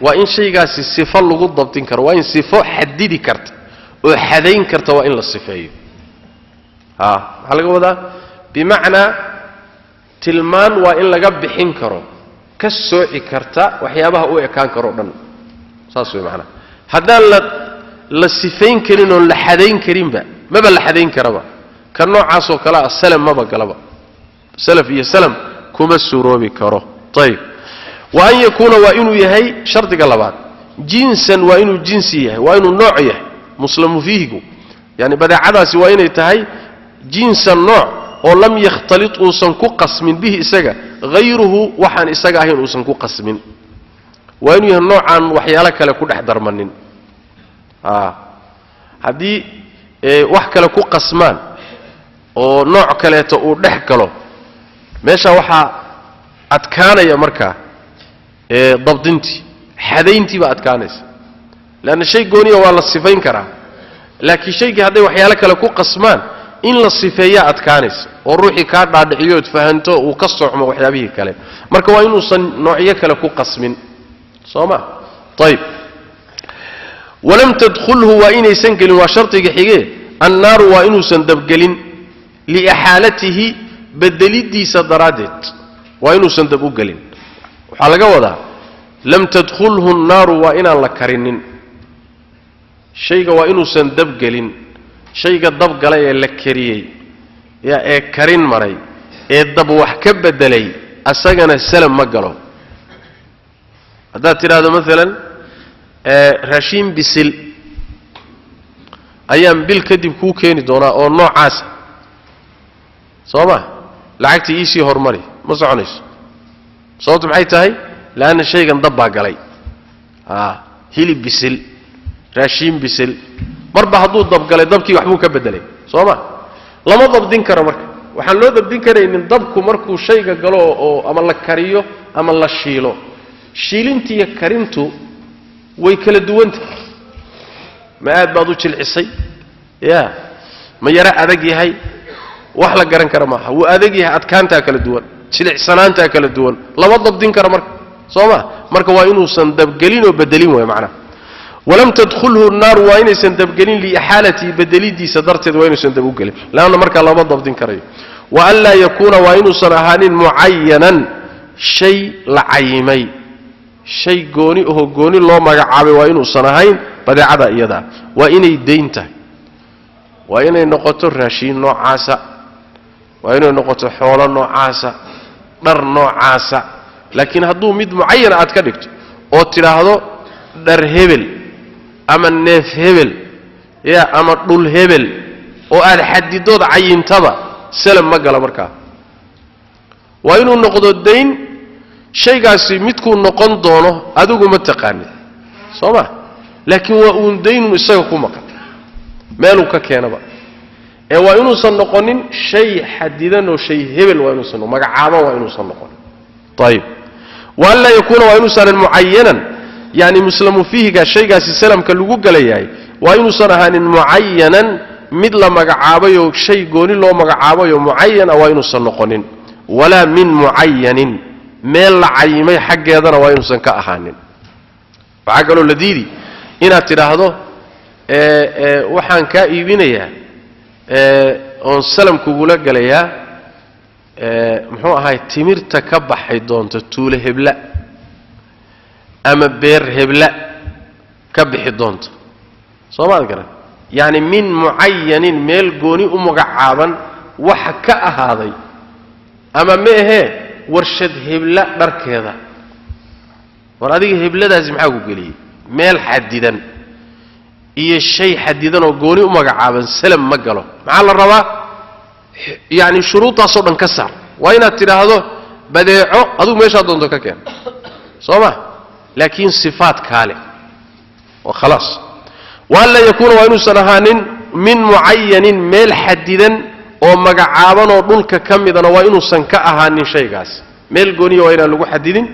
وإن شيء قاسي الصفة لغو ضبطين كر وإن صفة حددي كرت وحدين كرت وإن للصفة هل قوة ده بمعنى تلمان وإن لقب بحين كرو كالسوء كرتا وحيابها أوئ كان كرو ساسوي معنا هذا للصفين كرين ولحدين كرين با ما بلحدين كربا كالنوع عاصو كلا السلم ما بقلبا سلف يسلم كما السروبي كرو طيب وأن يكون وإنه يهي شرط قلبات جنسا وإنه جنسيه وإنه نوعيه مسلم فيه يعني بدأ عدس وإنه يتهي جنس النوع ولم يختلط أوسنكو قسم به إساقا غيره وحان إساقا هين أوسنكو قسم وإنه النوع عن وحيالك لكل أحضر منين هذه وحك لكو قسمان ونوع كلاته ودحكله ماشا وحا أتكان يا مركا ضبطنتي حدينتي بأتكانس لأن الشيء قوني والله الصفين كرا لكن شيء هذا وحيالك لكو قسمان إن الصفية أتكانس والروحي كارد عاد عيود فهنتو وكسر عما وحيابيه كلام مركا وإنه نوعيك لكو قسم صوما طيب ولم تدخله وإن يسنقل وشرطك حقيه النار وإنه سندبقل لإحالته بدليدي صدرادت وإنه سندبقل وحالك وضع لم تدخله النار وإن الله كرنين شيء وإنه سندبقل شيء دبقل يلكريي يا كرين مري الدب وحكب بدلي أسجن السلم مقله هذا ترى هذا مثلا رشيم بسل أيام بالكذب كوكين دونا أو نوع عاس صوما لعكتي إيشي هرمري مصعنيش صوت معيتهاي لأن الشيء كان ضبع علي هيلي بسل رشيم بسل مربع حدود ضبق علي ضبكي وحبوك بدلي صوما لما ضب دين كرمك وحن لو ضب دين كري إن ضبكو مركو شيء قالوا أو أما الله كريو أما الله شيلو شيلنتي يا كريمتو ويكل دوانت ما عاد بعضوش العصي يا ما يرى أذقي هاي وحلا قرن كرمها وأذقي أتكانتها كل دوان شلع سنانتها كل دوان لا وضب دين كرمك صوما مرك وإنه سندب قلين وبدلين ويا معنا ولم تدخله النار وإنه سندب قلين لإحالتي بدلي دي صدرت وإنه سندب قلين لأن مرك لا وضب دين كريم وألا يكون وإنه صنهان معينا شيء لعيمي شيء قوني هو قوني الله ما عابي وإنه صنهين بدأ عدا إيدا وإنه دينته وإنه نقطة رشين نوع عاسى وإنه نقطة حولا نوع عاسى در نوع عاسى لكن هدو مد معين أتكدكت أو ترى هذا در هبل أما النف هبل يا أما طول هبل أو الحديدود عين تبا سلم مقال مركا وإنه نقطة الدين شيء قاسي متكون نقن دونه أدوكو متقاني صوما لكن وأون دين مسيقو مقال مالو ككينا بقى وإنه صنقونين شيء حديدا وشيء هبل وإنه صنقون مقعابا وإنه صنقون طيب وألا يكون وإنه صنقون معينا يعني مسلم فيه كشيء سلم كلجو جلياي وإنه صنعان معينا مثل مجعابه شيء قولي له مجعابه معين أو إنه صنقنين ولا من معين مال عيمي حق هذا وإنه صنكأهانين فعقلوا الذي إن تراهده وحن كائبينيا أن سلم كقولا جليا محو هاي تمر تكبح حيدون تطول هبلا أما بير هبلا كبح حيدون صوما ذكره يعني من معين ميل قوني ومقعابا وحكا هذا أما ميه ورشد هبلا برك هذا ورادي هبلا لازم حقو قلي ميل حديدا إيه الشيء حديدا وقوني ومقعابا سلم مقاله مع الروا يعني شروطها صدق كسر وين ترى هذا بديعه هذا ما يشهد ضد كان صوما لكن صفات كاله وخلاص ولا يكون وين سنهان من معين ميل حديدا أو مقعابا ودلك كم إذا وين سنكأهان شيء قاس ميل قوني وين لو حديدين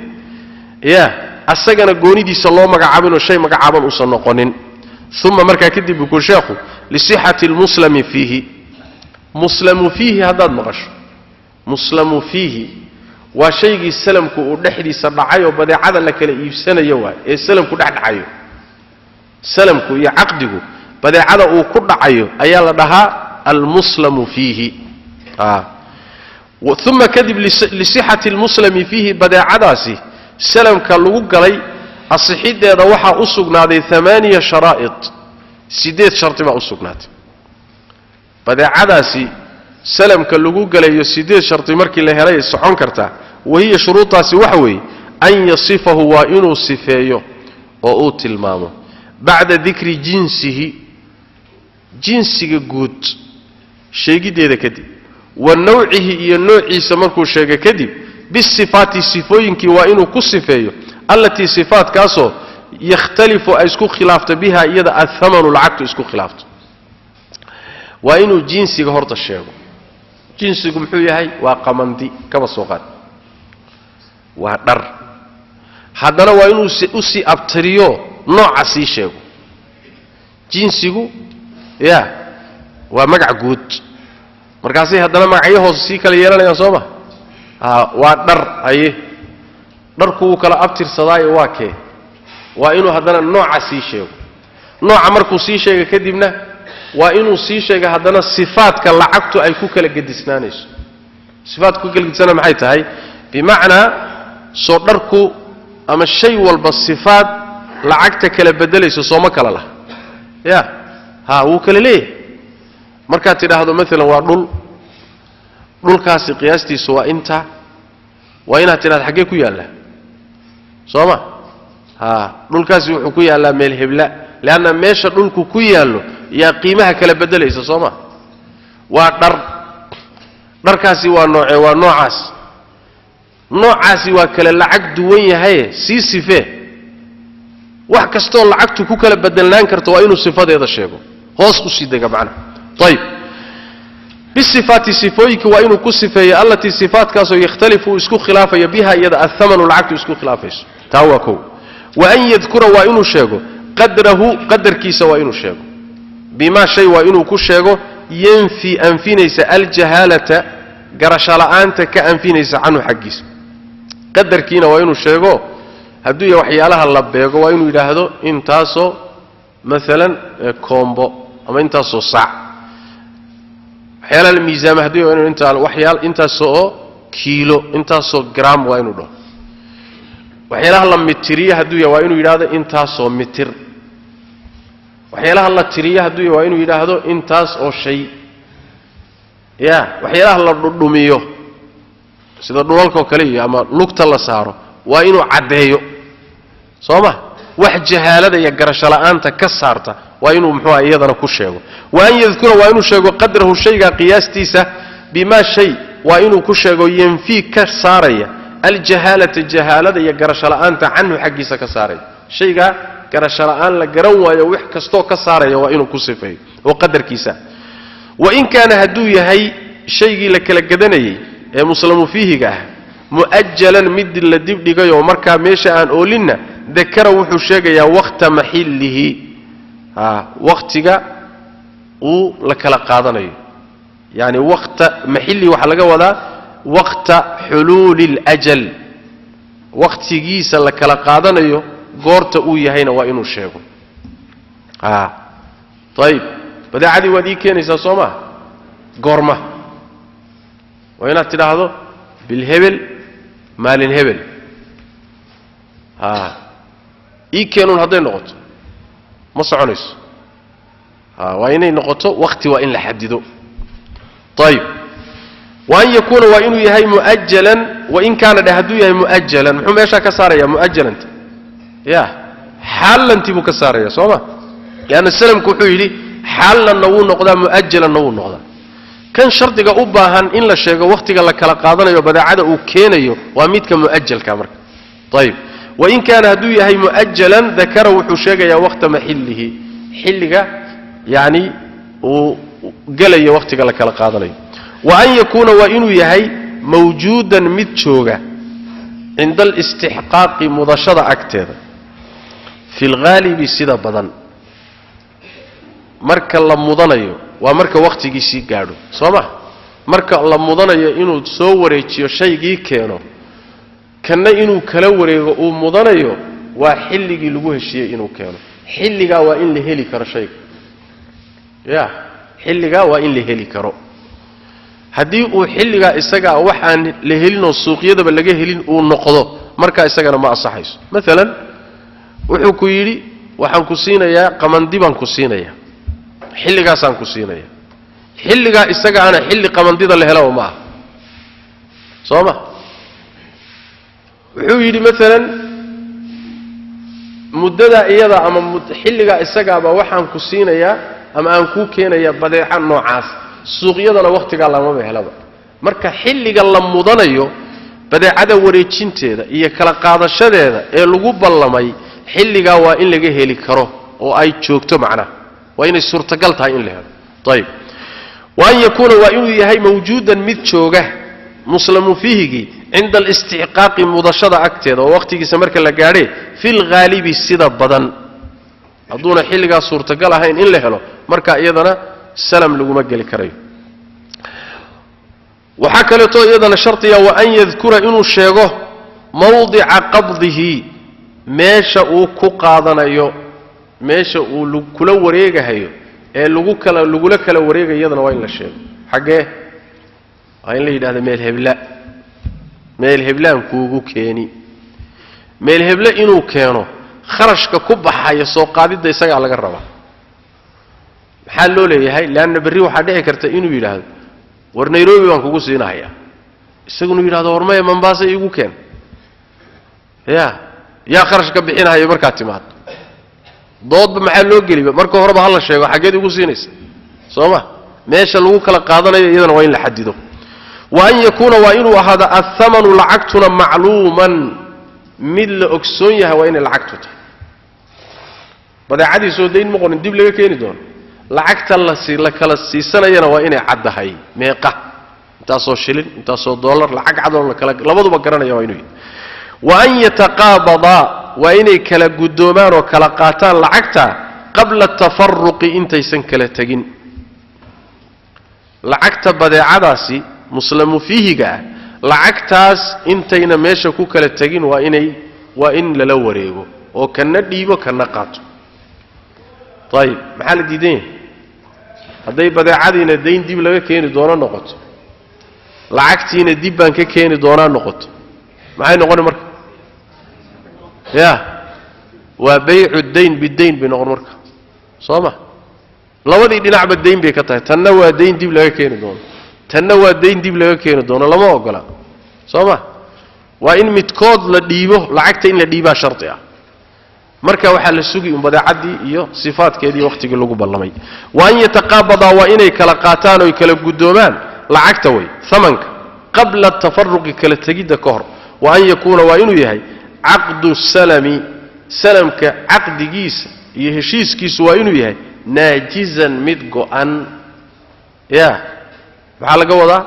يا السجن قوني دي صلوا مقعابا وشيء مقعابا وصنقونين ثم مركا كدي بكل شيخه لصحة المسلم فيه مسلم فيه هذا المغش مسلم فيه وشيء السلم كودحدي سبعايو بدي عاد لك الإفسان يوا السلم كودحد عايو سلم كو يعقده بدي عاد وكود عايو أيال لها المسلم فيه ثم كذب لصحة المسلم فيه بدي عداسي سلم كاللو قلي الصحيح ده روحه أسقنا ذي 8 شرائط 6 شرط ما أسقنات بدي عداسي سلم كاللو قلي 6 شرط مركي اللي هلاي الصحون كرتا وهي شروطها سوحوي أن يصفه وإنه صفيه وأوت المامو بعد ذكر جنسه قد شيء ده كدي ونوعه النوع سمركو شيء كدي بالصفات الصفوين كي وإنه كصفيه التي صفات كاسو يختلف اسكو خلافت بها يدا الثمن العقد اسكو خلافت وإنه جنسي هرت الشيء جنسي محو يحي وقمندي كما سوقات ودر هذا وإنه أسي أبتريو نوع سي شيء جنسي يا ومقع قود مركاسي هذا مقعيه سي كلا يرانا صوبه ودر أيه dharku kala abtir saday waake waa inuu hadana nooca sii sheego nooca markuu sii sheego kadibna waa inuu sii sheego hadana sifaadka lacagtu ay ku kala gadisnaanayso sifaadku ku kala gadisana maxay tahay bimaana soo dharku ama shay walba sifaad lacagta kala bedelayso sooma kala lah ya wuu kala leeyahay marka tiraahdo mesela waa dhulkaasi qiyaastiisu waa inta waa inaad tiraahdo xagee ku yaala sooma dhulkaasi wuxuu ku yaalaa meel hebla laana meesha dhulku ku yaalo yaa qiimaha kala bedelaysa sooma waa dharkaasi waa noocaasi waa kala lacag duwan yahay si sifee wax kasto lacagtu ku kala bedelaan karto waa inuu sifadeeda sheego hoos u sii daga macna طيب بالصفات صفويك وإنه كصفية التي صفات كاسو يختلف اسكو خلافة بها يدا الثمن العقد اسكو خلافة تاوكو وأن يذكر وإنه شيغو قدره قدر كيس وإنه شيغو بما شيء وإنه كشيغو ينفي أنفينيس الجهالة قرشالآنت كأنفينيس عنه حقيس قدر كينا وإنه شيغو هدو يوحي لها اللبيغو وإنه يلاهدو انتاسو مثلا كومبو أما انتاسو صع waxyaalaha miisaan hadii inuu waxyaal inta soo kiilo inta soo gram waa inuu dhaho waxyaalaha la mitiriya hadii waa inuu yiraahdo inta soo mitir waxyaalaha la tiriya hadii waa inuu yiraahdo intaas oo shay ya waxyaalaha la dhumiyo sida dhulalka kale ama lugta la saaro waa inuu cadeeyo sooma wax jahaalada iyo garasho la'aanta ka saarta وإنه محوا أيضا كشيء وأن يذكر وإنه شيء قدره الشيء قياستيسه بما شيء وإنه كشيء ينفي كسارية الجهالة يقرش الآن عنه حقيس كسارية شيء قرش الآن لقروا يوح كستو كسارية وإنه كسفه وقدر كيسا وإن كان هدوية هي شيء لك لقدني مسلم فيه مؤجلا مد الذي يوم مركا ميشا أن أولنا ذكر وحو شيغيا وقت محله وقتiga uu la kala qaadanayo yani waqta maxilli waxa laga wadaa waqta hulul al-ajal waqtigiisa la kala qaadanayo goorta uu yahayna waa inuu sheego طيب badaacadi wadii keenaysa Soomaa goorma waa inaad tiraahdo bil hebel maalin hebel ii keenun haday noqoto ma soconayso waa inay noqoto waqti waa in la xadido طيب وان يكون وانه يهي مؤجلا وان كان دهدو يهي مؤجلا محو ميشا كساريا مؤجلا يا حالا انت مكساريا سوما يعني السلام كوحو يلي حالا نو نقدا مؤجلا نو نقدا كان شرطiga u baahan in la sheego waqtiga la kala qaadanayo badaacada uu keenayo waa midka muajjalka marka طيب وان كان هدو يهي مؤجلا ذكر وحو sheegaya waqta mahillihi xilliga يعني وقال وقتك لك القاضي وأن يكون وإنه يهي موجودا متشوغا عند الاستحقاق مضاشرة أكتر في الغالب سيدا بدن مركا لمضانيو ومركا وقتك سيقادو صمح مركا لمضانيو إنه تصوريتيو شيء كينو كان إنه كلوريو ومضانيو وحلق لغوه الشيء إنه كينو حلقا وإن لهلي كرشيك يا حلقا وإن لهلي كرو هدي وحلقا إساقا وحان لهلين السوقية بل لقى هلين ونقضو مركا إساقا ما أصحيس مثلا وحوكو يري وحان كسينا يا قمانديبان كسينا يا حلقا سان كسينا يا حلقا إساقا أنا حلق قمانديدا لهلاو معه صوما وحو يري مثلا مددا إيادا أما حلقا إساقا وحان كسينا يا ama aan ku keenaya badeecan noocaas suuqyadana waqtiga lama behelaba marka xilliga la mudanayo badeecada wareejinteeda iyo kala qaadashadeeda ee lagu ballamay xilliga waa in laga heli karo oo ay joogto macna waa inay suurtagal tahay in la helo طيب وان يكون وانه يهي موجودا mid jooga muslimu fihi عند الاستحقاق mudashada agteeda oo waqtigiisa marka la gaadhay fil ghalibi sida badan aduuna xilliga suurtagal ahayn in la helo marka iyadana salam lagu ma gali karayo waxa kale to iyadana shartiya waa an yadhkura inuu sheego mawdi'a qabdihi meesha uu ku qaadanayo meesha uu kula wareegayo ee lagula kala wareegayo iyadana waa in la sheego xagee waa in la yiraahdo meel heblaan kuugu keeni meel hebla inuu keeno kharashka ku baxaya soo qaadida isaga laga rabaa maxaa loo leeyahay laana bari waxa dhici karta inuu yiraahdo war Nairobi waan kugu siinayaa isaguna yiraahdo war ma Mombasa igu keen ya kharashka bixinayo marka timaad doodba maxaa loo geliyo marka horeba hal la sheego xageed ugu siinaysa sooma meesha lagu kala qaadanayo iyadana waa in la xadido wa an yakuna wa inuu ahada athamanu la'aktuna ma'luman mid la ogsoon yahay waa in lacagtu tahay badeecadii soo deyn ma qorin dib laga keeni doono lacagta la kala siisanayana waa inay caddahay meeqa intaasoo shilin intaasoo dollar lacag cad oo la kala labaduba garanaya waa inuu wa an yataqabada waa inay kala gudoomaan oo kala qaataan lacagta qabla tafarruqi intaysan kala tagin lacagta badeecadaasi muslimu fihiga lacagtaas intayna meesha ku kala tagin waa in lala wareego oo kana dhiibo kana qaato طيب maxaa la diiday haday badeecadiina deyn dib laga keeni doono noqoto lacagtiina dib baan ka keeni doonaa noqoto maxay noqon marka ya waa bay'u dayn bidayn bi noqon marka sooma labadii dhinacba deyn bay ka tahay tanna waa deyn dib laga keeni doono tanna waa deyn dib laga keeni doono lama ogola sooma waa in midkood la dhiibo lacagta in la dhiibaa sharti ah marka waxa la sugi badeecadii iyo sifaadkeedii waqtiga lagu ballamay waan yataqabada wa inay kala qaataan oo kala gudoomaan lacagta way thamanka qabla tafarruqi kala tagida ka hor wa an yakuna wa inuu yahay aqdu salami salamka aqdigiisa iyo heshiiskiisu waa inuu yahay naajizan mid go'an ya waxa laga wadaa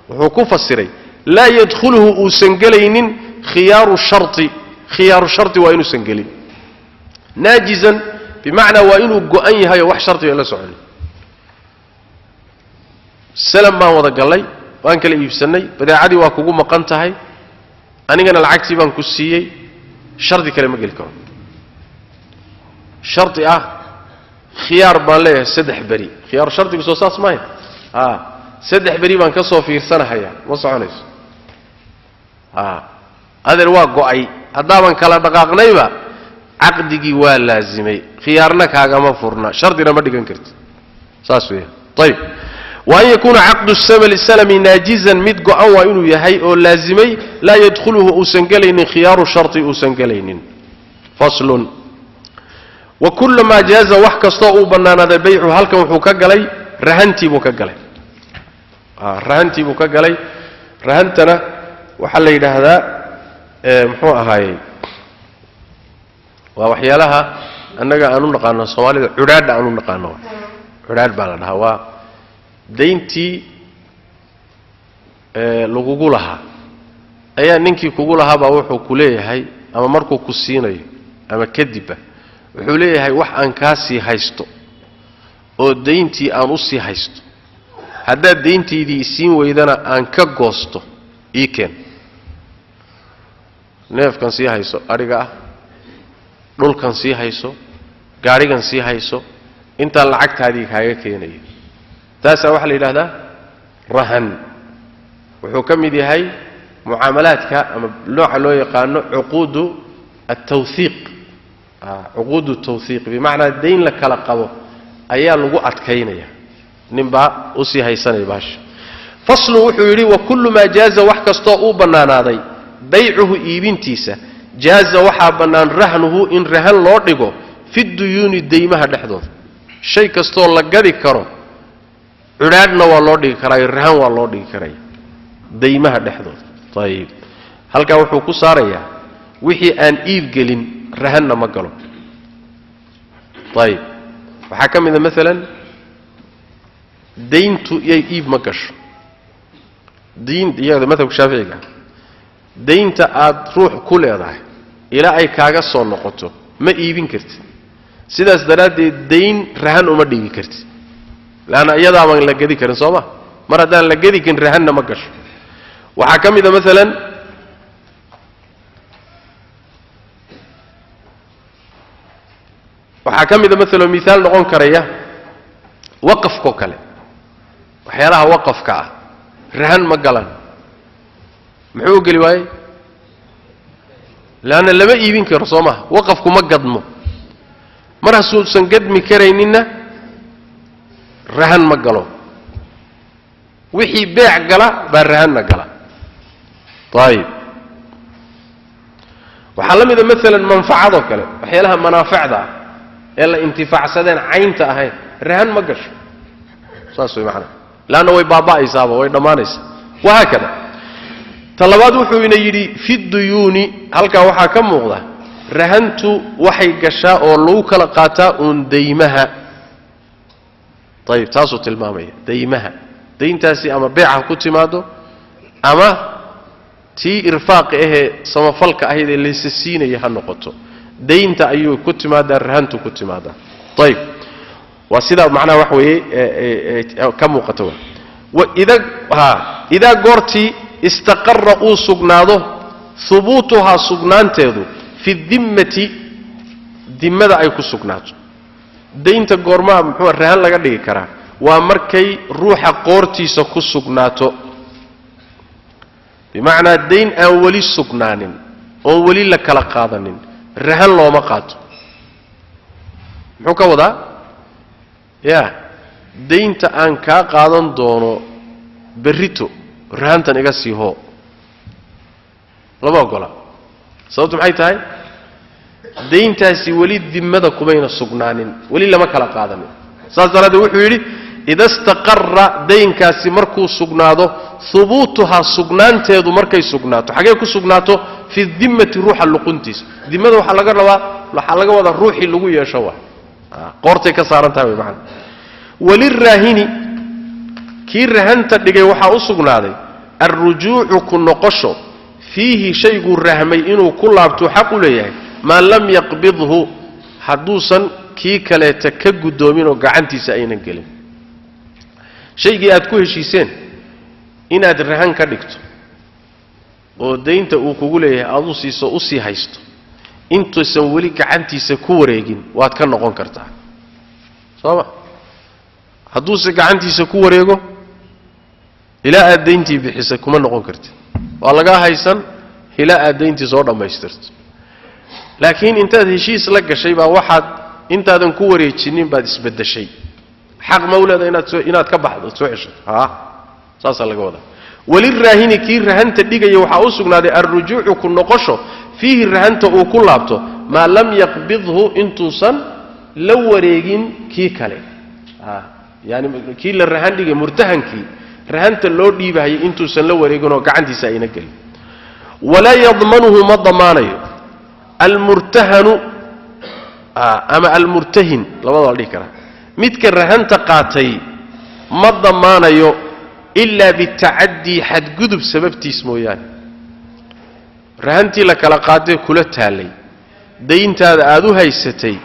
wuxuu ku fasiray la yadkhuluhu usan galaynin khiyaru sharti khiyaaru sharti waa inuusan gelin naajizan bimacnaa waa inuu go'an yahay oo wax shartiga la socon salam baan wada gallay waan kala iibsannay badeecadii waa kugu maqan tahay anigana lacagtii baan ku siiyey shardi kale ma geli karo sharti ah khiyaar baan leeyahay 3 bari khiyaaru shartigu soo saas maahay 3 bari baan ka soo fiirsanayaa ma soconayso adeer waa go'ay haddaaban kala dhaqaaqnayba caqdigii waa laazimay khiyaarna kaagama furna shardina ma dhigan karti saas weeye طيب وأن يكون عقد السلم ناجزا مد قوان وإنه يهي أو لازمي لا يدخله أسنقلين خيار الشرط أسنقلين فصل وكل ما جاز وحك استوء بنانا ذا بيع هل كان وحكاقلي رهنتي بكاقلي رهنتي بكاقلي رهنتنا وحل إلى هذا محوء هاي ووحيالها أنك أنو نقانا الصومالي عراد أنو نقانا عراد بالنا هوا dayntii lagugu lahaa ayaa ninkii kugu lahaabaa wuxuu ku leeyahay ama markuu ku siinayo ama kadibba wuxuu leeyahay wax aan kaa sii haysto oo dayntii aan u sii haysto haddaad dayntaydii siin weydana aan ka goosto ii keen neefkan sii hayso adhiga ah dhulkan sii hayso gaadhigan sii hayso intaan lacagtaadii kaaga keenaya تاسع واحد إلى هذا رهن وحكم هاي معاملات نوع لو يقال عقود التوثيق عقود التوثيق بمعنى الدين لك لقبه أيام لقوا أتكينيا نبى أسي هاي سنة باش فصل وحوري وكل ما جاز وحك استوء بنانا ذي بيعه إيبين تيسا جاز وحا بنان رهنه إن رهن لورده في الديون الديمة لحظه شيء كستوء لقدي كرم عرادنا والله دي كراي رهان والله دي كراي ديمها دحدود طيب halka wuxuu ku saaraya wixii aan iib gelin rahanna ma galo طيب waxa kamida midalan deyntu yay iib ma gasho deyn iyada madhab shaafiiga deynta aad ruux ku leedahay ila ay kaaga soo noqoto ma iibin kartid sidaas daradeed deyn rahan uma dhigi kartid لأن أيضا من لقدي كرن صوما مرة دان لقدي كن رهنا مقش وحكم إذا مثلا مثال نقول كريه وقف كوكله وحيالها وقف كا رهن مقلن محوق لواي لأن لما يبين كرصوما وقفكم مقدمه مرة سوسن قدمي كريننا رهن مقلو وحي بيع قلا بالرهن مقلا طيب وحلم إذا مثلا منفعة ذوكلا وحي لها منافع ذا إلا انتفاع سدين عين تأهين رهن مقش صاصوي معنا لأنه هو بابا إصابة هو دمانيس وهكذا طلبات وحوين يري في الديون هلك وحا كم مغضى رهنت وحي قشاء ولوك لقاتا ديمها طيب تاسو تلمامية ديمها دين تاسي أما بيعها كنت مادو أما تي إرفاق سمفلك أهيد اللي سسيني يهنقطو دين تأيو كنت مادا رهنتو كنت مادا طيب وسيدا معنى وحوي كم وقتوا إذا قرتي استقر سقناده ثبوتها سقنان تيدو في الذمة ذمة أيكو سقناته daynta goormaa muxuu rahan laga dhigi karaa waa markay ruuxa qoortiisa ku sugnaato bimaana dayn aan wali sugnaanin oo wali la kala qaadanin rahan looma qaato muxuu ka wadaa daynta aan ka qaadan doono berrito rahantan iga sii hoo laba ogola sababtu maxay tahay dayntaasi wali dimmada kumayna sugnaanin wali lama kala qaadanin saas daradeed wuxuu yidhi ida istaqarra daynkaasi markuu sugnaado hubuutuha sugnaanteedu markay sugnaato xagee ku sugnaato fi dimmati ruuxa luquntiisa dimmada waxaa laga wadaa ruuxii lagu yeesho waa qoortay ka saaran tahay way macna waliraahini kii rahanta dhigay waxaa u sugnaaday arrujuucu ku noqosho fiihi shayguu rahmay inuu ku laabtuu xaq u leeyahay maa lam yaqbidhu hadduusan kii kaleeta ka guddoomin oo gacantiisa aynan gelin shaygii aad ku heshiiseen inaad rahan ka dhigto oo daynta uu kugu leeyahay aad u siiso u sii haysto intuusan weli gacantiisa ku wareegin waad ka noqon kartaa sooma hadduuse gacantiisa ku wareego ilaa aad dayntii bixisay kuma noqon kartid waa lagaa haysan ilaa aad dayntii soo dhammaystirto laakiin intaad heshiis la gashay baa waxaad intaadan ku wareejinin baad isbedeshay xaq mawlada inaad ka baxdo soo cesho saasaa laga wadaa waliraahini kii rahanta dhigaya waxaa u sugnaaday alrujuucu ku noqosho fiihi rahanta uu ku laabto maa lam yaqbidhu intuusan la wareegin kii kale yani kii la rahan dhigay murtahankii rahanta loo dhiibahayay intuusan la wareeginoo gacantiisa ayna gelin walaa yadmanuhu ma damaanayo almurtahanu ama almurtahin labada la dhihi karaa midka rahanta qaatay ma damaanayo ilaa bitacadii xadgudub sababtiis mooyaane rahantii la kala qaadee kula taallay dayntaada aad u haysatay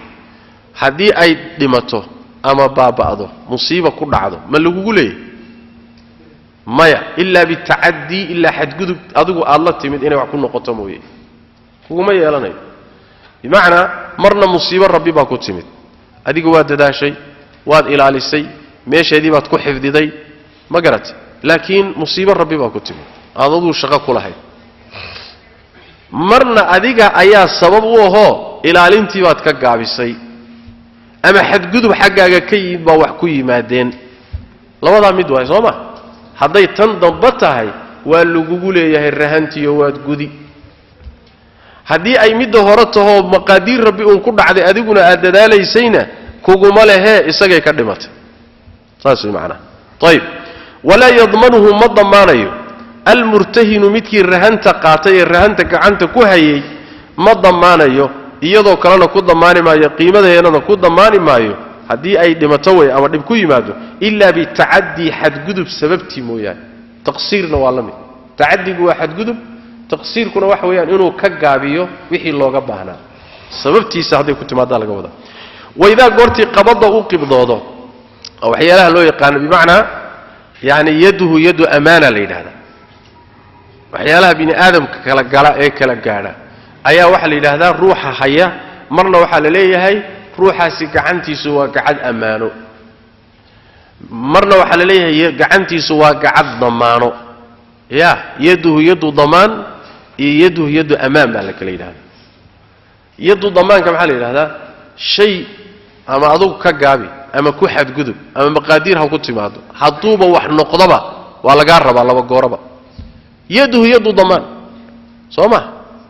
haddii ay dhimato ama baaba'do musiiba ku dhacdo ma lagugu leeyahy maya ilaa bitacadii ilaa xadgudub adigu aad la timid inay wax ku noqoto mooye kuguma yeelanayo bimacnaa marna musiibo rabbi baa ku timid adiga waad dadaashay waad ilaalisay meesheedii baad ku xifdiday ma garatay laakiin musiibo rabbi baa ku timid aadaduu shaqo ku lahayd marna adiga ayaa sabab u ahoo ilaalintii baad ka gaabisay ama xadgudub xaggaaga ka yimid baa wax ku yimaadeen labadaa mid waay soo ma hadday tan damba tahay waa lagugu leeyahay rahantiyo waad gudi haddii ay midda hore tahoo maqaadiir rabbi uun ku dhacday adiguna aad dadaalaysayna kuguma lehee isagay ka dhimatay saas way macnaha ayib walaa yadmanuhu ma damaanayo almurtahinu midkii rahanta qaatay ee rahanta gacanta ku hayay ma damaanayo iyadoo kalena ku damaani maayo qiimadeennana ku damaani maayo haddii ay dhimato way ama dhib ku yimaado ilaa bitacadii xadgudub sababtii mooyaane taqsiirna waa la mid tacadigu waa xadgudub taqsiirkuna waxa weeyaan inuu ka gaabiyo wixii looga baahnaa sababtiisa hadday ku timaadaa laga wadaa waidaa goortii qabada u qibdoodo waxyaalaha loo yaqaano bimacnaa yani yaduhu yadu amaana la yidhahdaa waxyaalaha bini aadamka kala gala ee kala gaadha ayaa waxaa la yidhaahdaa ruuxa haya marna waxaa la leeyahay ruuxaasi gacantiisu waa gacad ammaano marna waxaa la leeyahay gacantiisu waa gacad damaano ya yaduhu yadu damaan iyo yaduhu yadu amaan baa la kala yidhahdaa yadu damaanka maxaa la yidhahdaa shay ama adugu ka gaabi ama ku xadgudub ama maqaadiir ha ku timaado hadduuba wax noqdoba waa lagaa rabaa laba gooraba yaduhu yadu damaan soo ma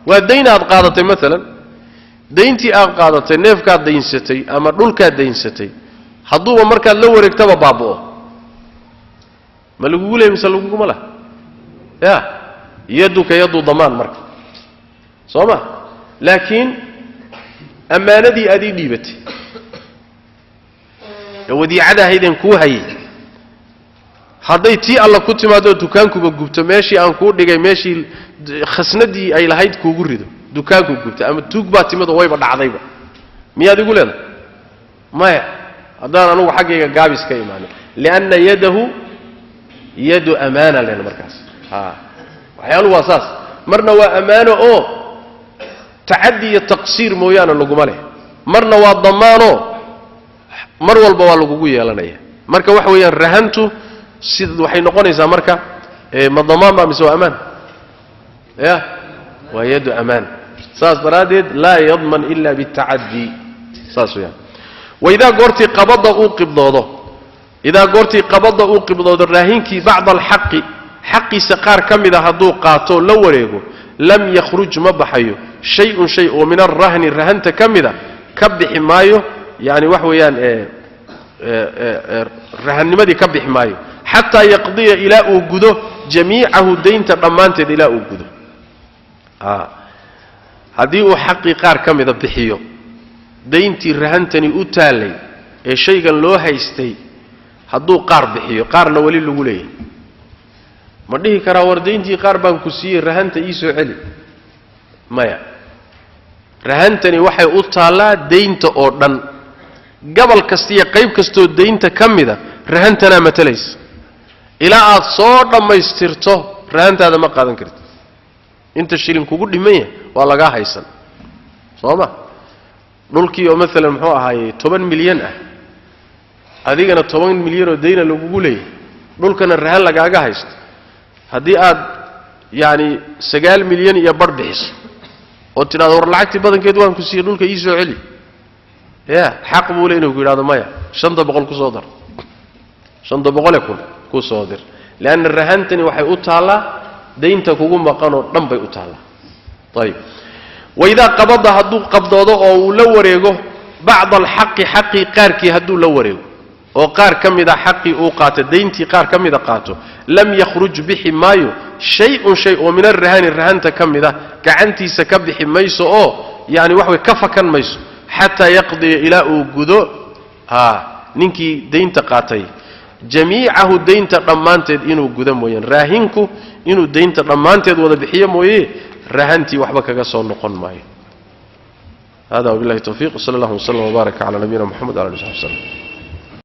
waa dayn aad qaadatay maalan dayntii aad qaadatay neefkaad daynsatay ama dhulkaad daynsatay hadduuba markaad la wareegtaba baaba'o ma lagugu leey mise laguguma lah ya yaduka yadu damaan marka soo ma laakiin ammaanadii aad ii dhiibatay wadiicada ahaydeen kuu hayay hadday tii alla ku timaadoo dukaankuba gubto meeshii aan kuu dhigay meeshii khasnadii ay lahayd kuugu rido dukaanku gubta ama tuug baa timidoo wayba dhacdayba miyaad igu leedahay maya haddaan anugu xaggayga gaabis ka imaanin lianna yadahu yadu amaana lena markaas waxyaaluhu waa saas marna waa ammaano oo tacadi iyo taqsiir mooyaane laguma leh marna waa damaanoo mar walba waa lagugu yeelanaya marka waxa weeyaan rahantu waxay noqonaysaa marka ma damaan baa mise waa amaan ya waa yadu amaan saas daraaddeed laa yadman ila bitacadii saas weyaan waidaa goortii qabada uu qibdoodo raahinkii bacda alxaqi xaqiisa qaar ka mida hadduu qaato la wareego lam yakhruj ma baxayo shay-un shay oo min arrahni rahanta ka mida ka bixi maayo yani wax weeyaan rahannimadii ka bixi maayo xataa yaqdiya ilaa uu gudo jamiicahu daynta dhammaanteed ilaa uu gudo haddii uu xaqii qaar ka mida bixiyo dayntii rahantani u taallay ee shaygan loo haystay hadduu qaar bixiyo qaarna weli lagu leeyahay ma dhihi karaa wardayntii qaar baan ku siiyey rahanta ii soo celi maya rahantani waxay u taallaa daynta oo dhan gobol kasta iyo qayb kastoo daynta ka mida rahantana matalaysa ilaa aad soo dhammaystirto rahantaada ma qaadan kartid inta shilin kugu dhimaya waa lagaa haysan soo ma dhulkii oo maalan muxuu ahaayey 10 milyan ah adigana 10 milyan oo dayna lagugu leeyahay dhulkana rahan lagaaga haysto haddii aad yani 9 milyan iyo bar bixiso oo tiraado war lacagtii badankeed waan ku siiyay dhulka ii soo celi ya xaq buu leeyahay inuu yiraahdo maya 500 ku soo dar 500 ku soo dir laana rahantani waxay u taalaa daynta kugu maqan oo dhan bay u taalaa طيب وإذا قبض هدو قبضوده أو لو وريغو بعض الحق حقي قاركي هدو لو وريغو أو قار كمدا حقي أو قاتل دينتي قار كمدا قاتو لم يخرج بحمايو شيء ومن الرهان تكمدا كعنتي سكب حمايسو أو يعني وحوي كفكا ميسو حتى يقضي إلى أوجدو نينكي دين تقاتي جميعه دين تقمانتد إنو جدا موين راهنكو إنو دين تقمانتد ولا بحية مويه رهنتي وحبك قصون نقن معي هذا وبالله التوفيق وصلى الله وسلم وبارك على نبينا محمد وعلى اله وصحبه وسلم